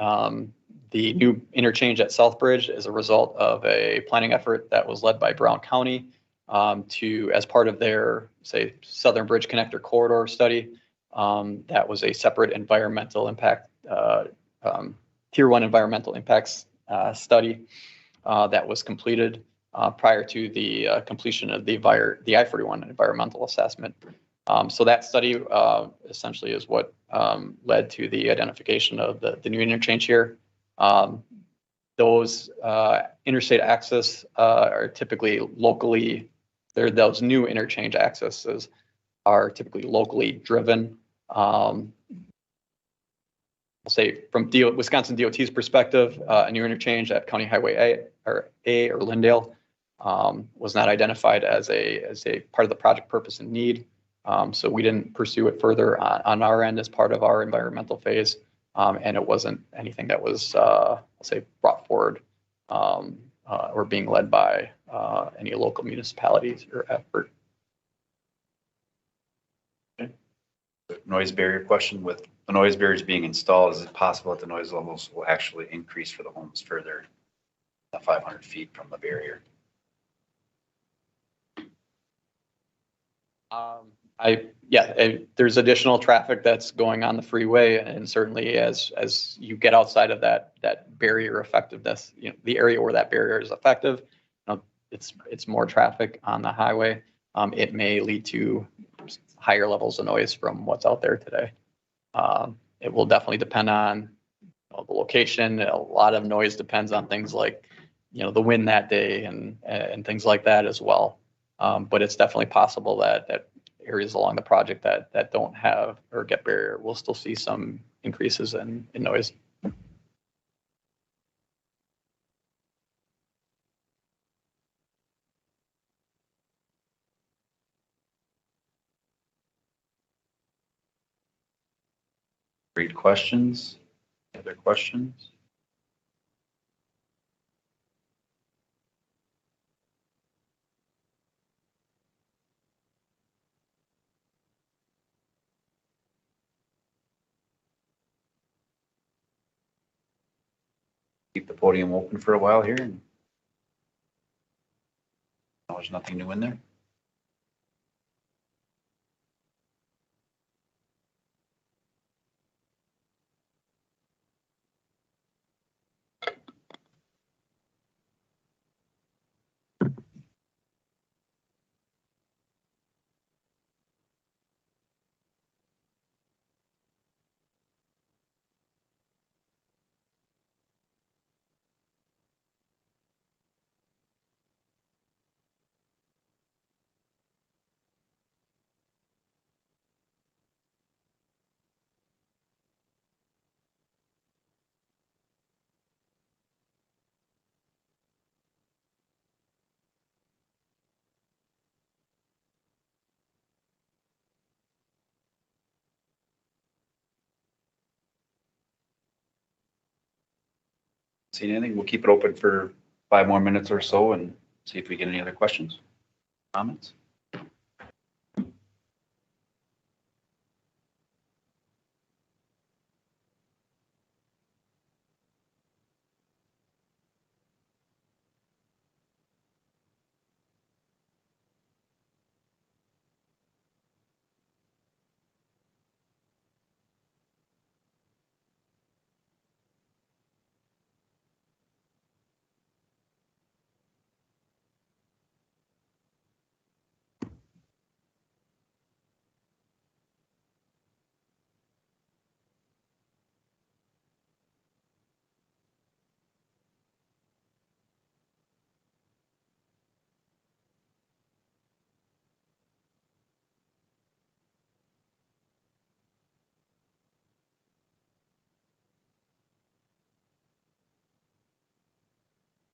The new interchange at Southbridge is a result of a planning effort that was led by Brown County as part of their, Southern Bridge Connector Corridor study. That was a separate environmental impact, Tier 1 environmental impacts study that was completed prior to the completion of the I-41 environmental assessment. So that study essentially is what led to the identification of the new interchange here. Those interstate access are typically those new interchange accesses are typically locally driven. I'll say from Wisconsin DOT's perspective, a new interchange at County Highway A or Lindale was not identified as a part of the project purpose and need. So we didn't pursue it further on our end as part of our environmental phase. And it wasn't anything that was, I'll say, brought forward or being led by any local municipalities or effort. Noise barrier question: with the noise barriers being installed, is it possible that the noise levels will actually increase for the homes further than 500 feet from the barrier? There's additional traffic that's going on the freeway, and certainly as you get outside of that barrier effectiveness, the area where that barrier is effective, it's more traffic on the highway. It may lead to higher levels of noise from what's out there today. It will definitely depend on the location. A lot of noise depends on things like the wind that day and things like that as well. But it's definitely possible that areas along the project that don't have or get barrier will still see some increases in noise. Great questions. Other questions? Keep the podium open for a while here. And there's nothing new in there. See anything? We'll keep it open for 5 more minutes or so and see if we get any other questions, comments.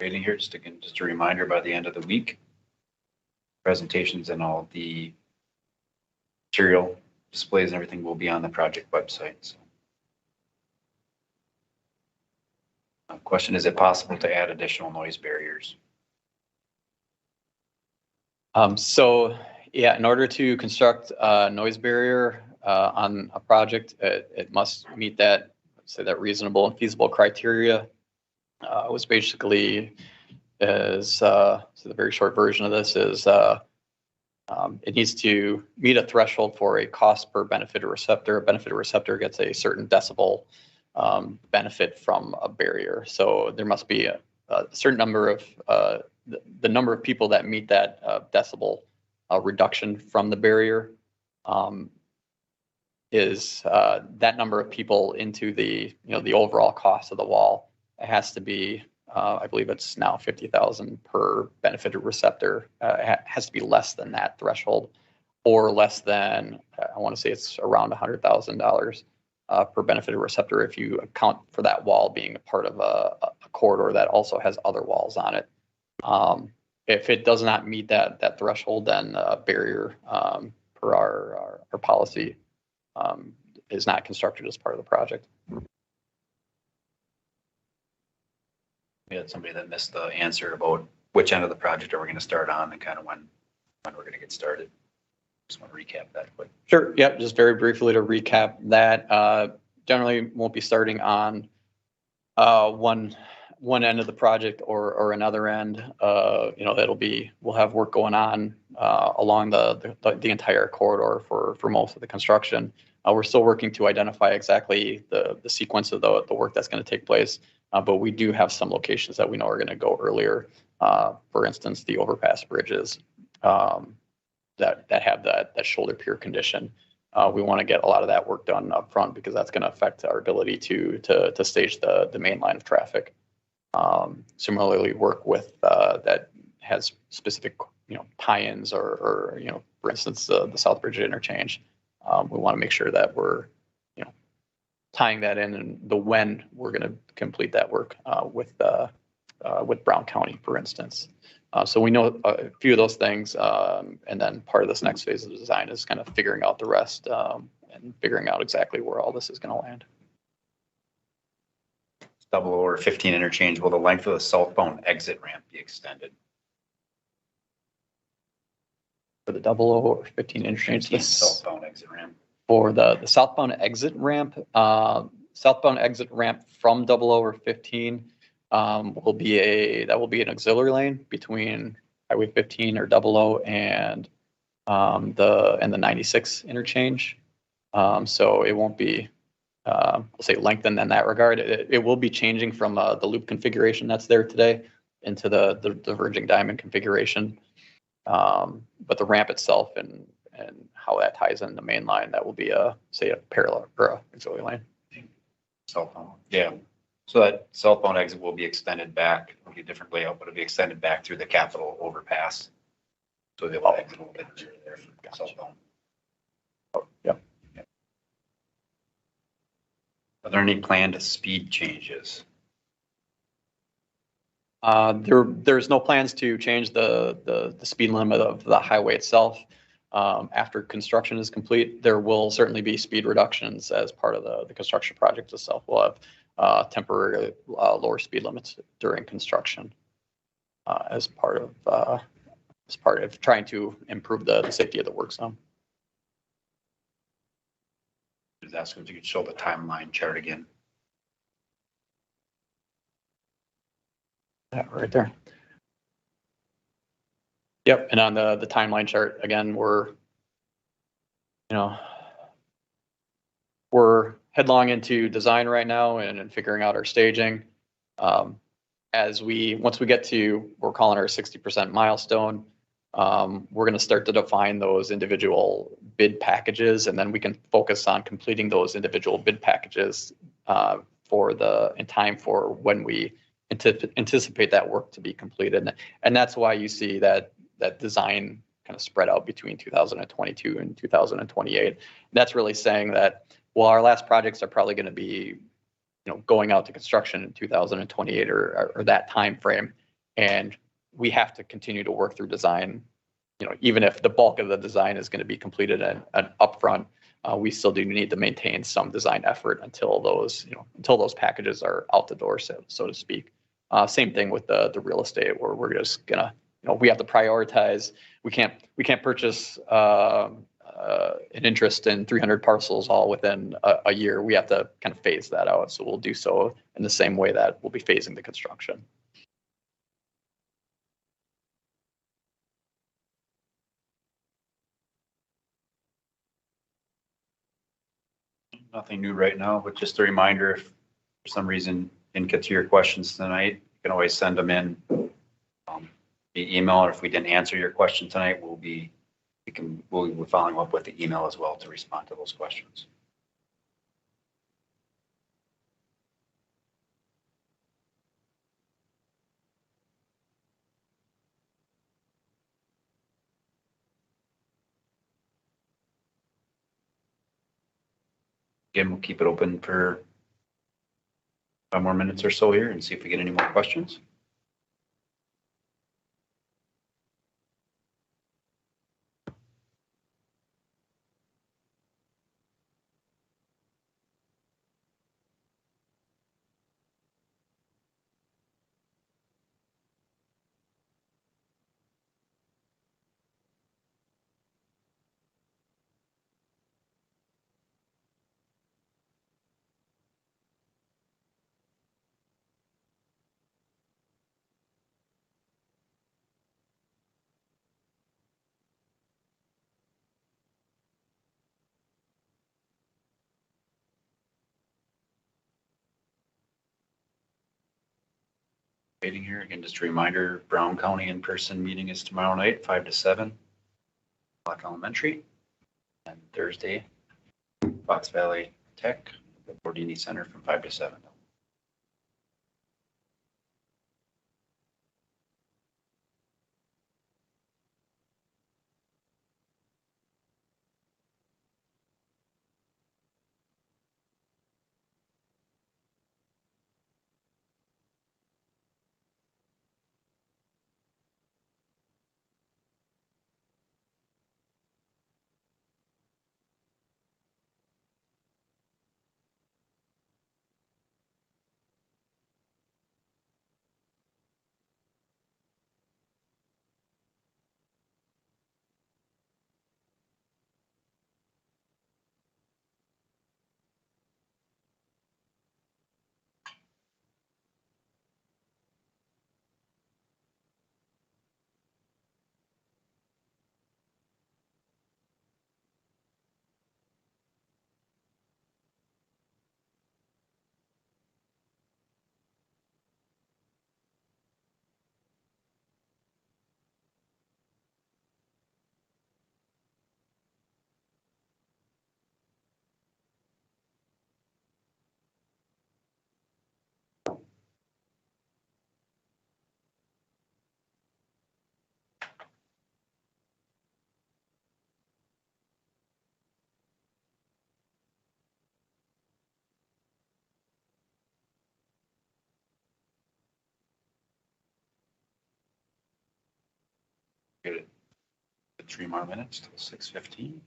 Waiting here, just a reminder, by the end of the week, presentations and all the material displays and everything will be on the project website. So. Question: is it possible to add additional noise barriers? In order to construct a noise barrier on a project, it must meet that reasonable and feasible criteria. Was basically the very short version of this is it needs to meet a threshold for a cost per benefited receptor. A benefited receptor gets a certain decibel benefit from a barrier. So there must be a certain number of the number of people that meet that decibel reduction from the barrier is that number of people into the the overall cost of the wall. It has to be, I believe it's now 50,000 per benefited receptor. It has to be less than that threshold, or less than, I want to say it's around $100,000 per benefited receptor if you account for that wall being a part of a corridor that also has other walls on it. If it does not meet that threshold, then a barrier per our policy is not constructed as part of the project. We had somebody that missed the answer about which end of the project are we gonna start on and kind of when we're gonna get started. Just want to recap that quick. Sure. Yep. Just very briefly to recap that, generally won't be starting on one end of the project or another end. We'll have work going on along the entire corridor for most of the construction. We're still working to identify exactly the sequence of the work that's going to take place, but we do have some locations that we know are going to go earlier. For instance, the overpass bridges that have that shoulder pier condition. We want to get a lot of that work done up front because that's going to affect our ability to stage the main line of traffic. Similarly, work with that has specific tie-ins or for instance the South Bridge interchange. We want to make sure that we're tying that in and the when we're going to complete that work with Brown County, for instance. So we know a few of those things, and then part of this next phase of the design is kind of figuring out the rest and figuring out exactly where all this is going to land. 0015 interchange, will the length of the southbound exit ramp be extended? For the 0015 interchange, 15 southbound exit ramp. For the southbound exit ramp from 0015 will be an auxiliary lane between Highway 15 or 00 and the 96 interchange. So it won't be we'll say lengthened in that regard. It will be changing from the loop configuration that's there today into the diverging diamond configuration. But the ramp itself and how that ties in the main line, that will be a parallel or a auxiliary lane. Southbound, yeah. So that southbound exit will be extended back, it'll be a different layout, but it'll be extended back through the Capitol overpass. So they'll exit a little bit there from southbound. Oh, yep. Are there any planned speed changes? There's no plans to change the speed limit of the highway itself. After construction is complete, there will certainly be speed reductions as part of the construction project itself. We'll have temporary lower speed limits during construction as part of trying to improve the safety of the work zone. Just ask if you could show the timeline chart again. Yeah, right there. Yep, and on the timeline chart, again, we're headlong into design right now and figuring out our staging. Once we get to what we're calling our 60% milestone, we're going to start to define those individual bid packages, and then we can focus on completing those individual bid packages in time for when we anticipate that work to be completed. And that's why you see that design kind of spread out between 2022 and 2028. That's really saying that, well, our last projects are probably going to be going out to construction in 2028 or that time frame, and we have to continue to work through design. Even if the bulk of the design is going to be completed and upfront, we still do need to maintain some design effort until those packages are out the door, so to speak. Same thing with the real estate, where we're just gonna we have to prioritize. We can't purchase an interest in 300 parcels all within a year. We have to kind of phase that out. So we'll do so in the same way that we'll be phasing the construction. Nothing new right now, but just a reminder, if for some reason didn't get to your questions tonight, you can always send them in via email, or if we didn't answer your question tonight, we'll be following up with the email as well to respond to those questions. Again, we'll keep it open for 5 more minutes or so here and see if we get any more questions. participating here. Again, just a reminder, Brown County in-person meeting is tomorrow night, 5 to 7, Block Elementary. And Thursday, Fox Valley Tech, the Bordini Center from 5 to 7. Get it. 3 more minutes till 6:15.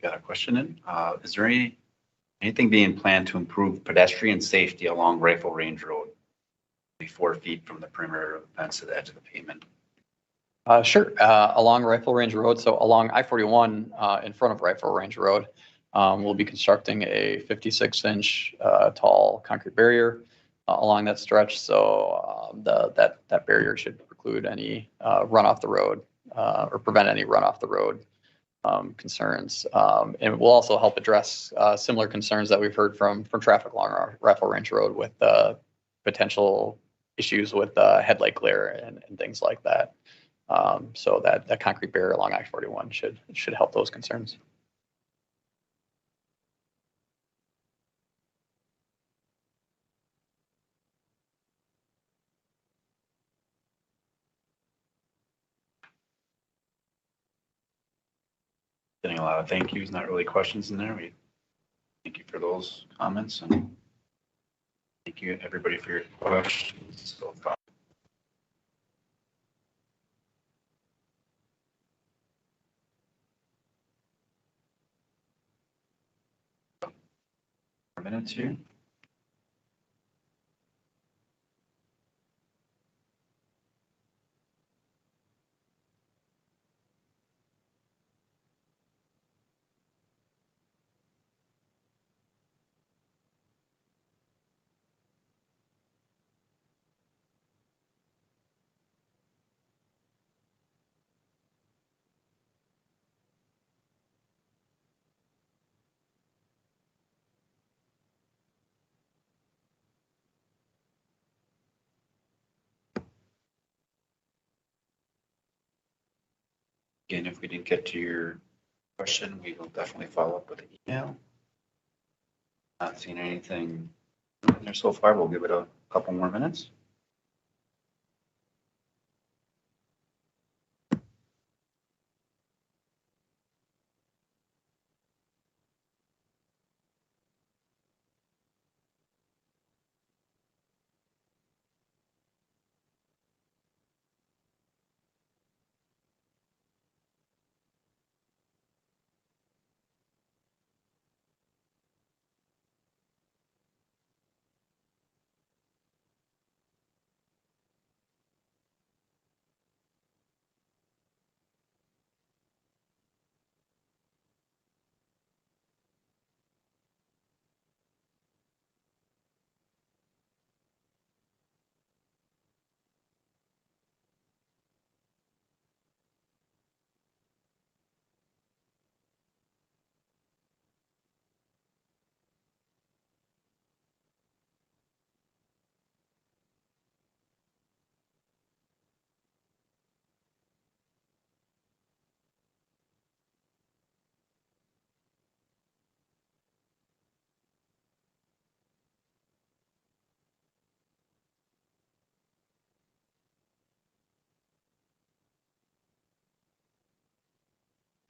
Got a question in. Is there anything being planned to improve pedestrian safety along Rifle Range Road? 4 feet from the perimeter of the fence to the edge of the pavement. Sure. Along Rifle Range Road, so along I-41 in front of Rifle Range Road, we'll be constructing a 56-inch tall concrete barrier along that stretch. So that barrier should preclude any run off the road or prevent any run off the road concerns. And it will also help address similar concerns that we've heard from traffic along our Rifle Range Road with potential issues with headlight glare and things like that. So that concrete barrier along I-41 should help those concerns. Getting a lot of thank yous, not really questions in there. We thank you for those comments and thank you everybody for your questions so far. Minutes here. Again, if we didn't get to your question, we will definitely follow up with an email. Not seeing anything in there so far. We'll give it a couple more minutes.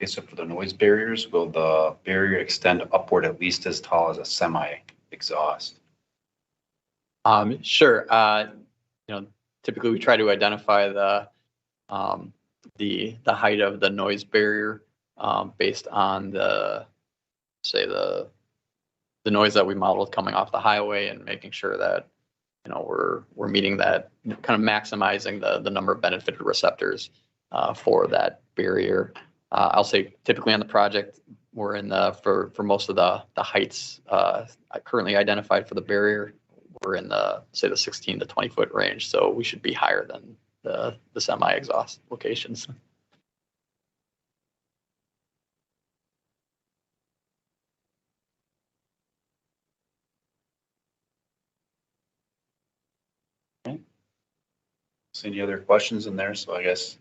Okay, so for the noise barriers, will the barrier extend upward at least as tall as a semi exhaust? Sure. Typically we try to identify the height of the noise barrier based on the noise that we modeled coming off the highway and making sure that we're meeting that, kind of maximizing the number of benefited receptors for that barrier. I'll say typically on the project we're in for most of the heights currently identified for the barrier, we're in the 16 to 20 foot range, so we should be higher than the semi exhaust locations. So any other questions in there? So I guess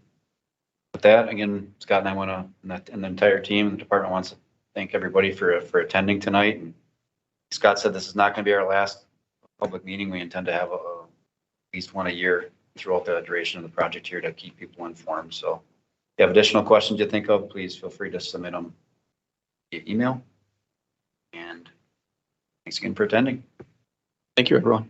with that, again, Scott and I want to, and the entire team, the department wants to thank everybody for attending tonight. And Scott said this is not going to be our last public meeting. We intend to have at least one a year throughout the duration of the project here to keep people informed. So if you have additional questions you think of, please feel free to submit them via email. And thanks again for attending. Thank you, everyone.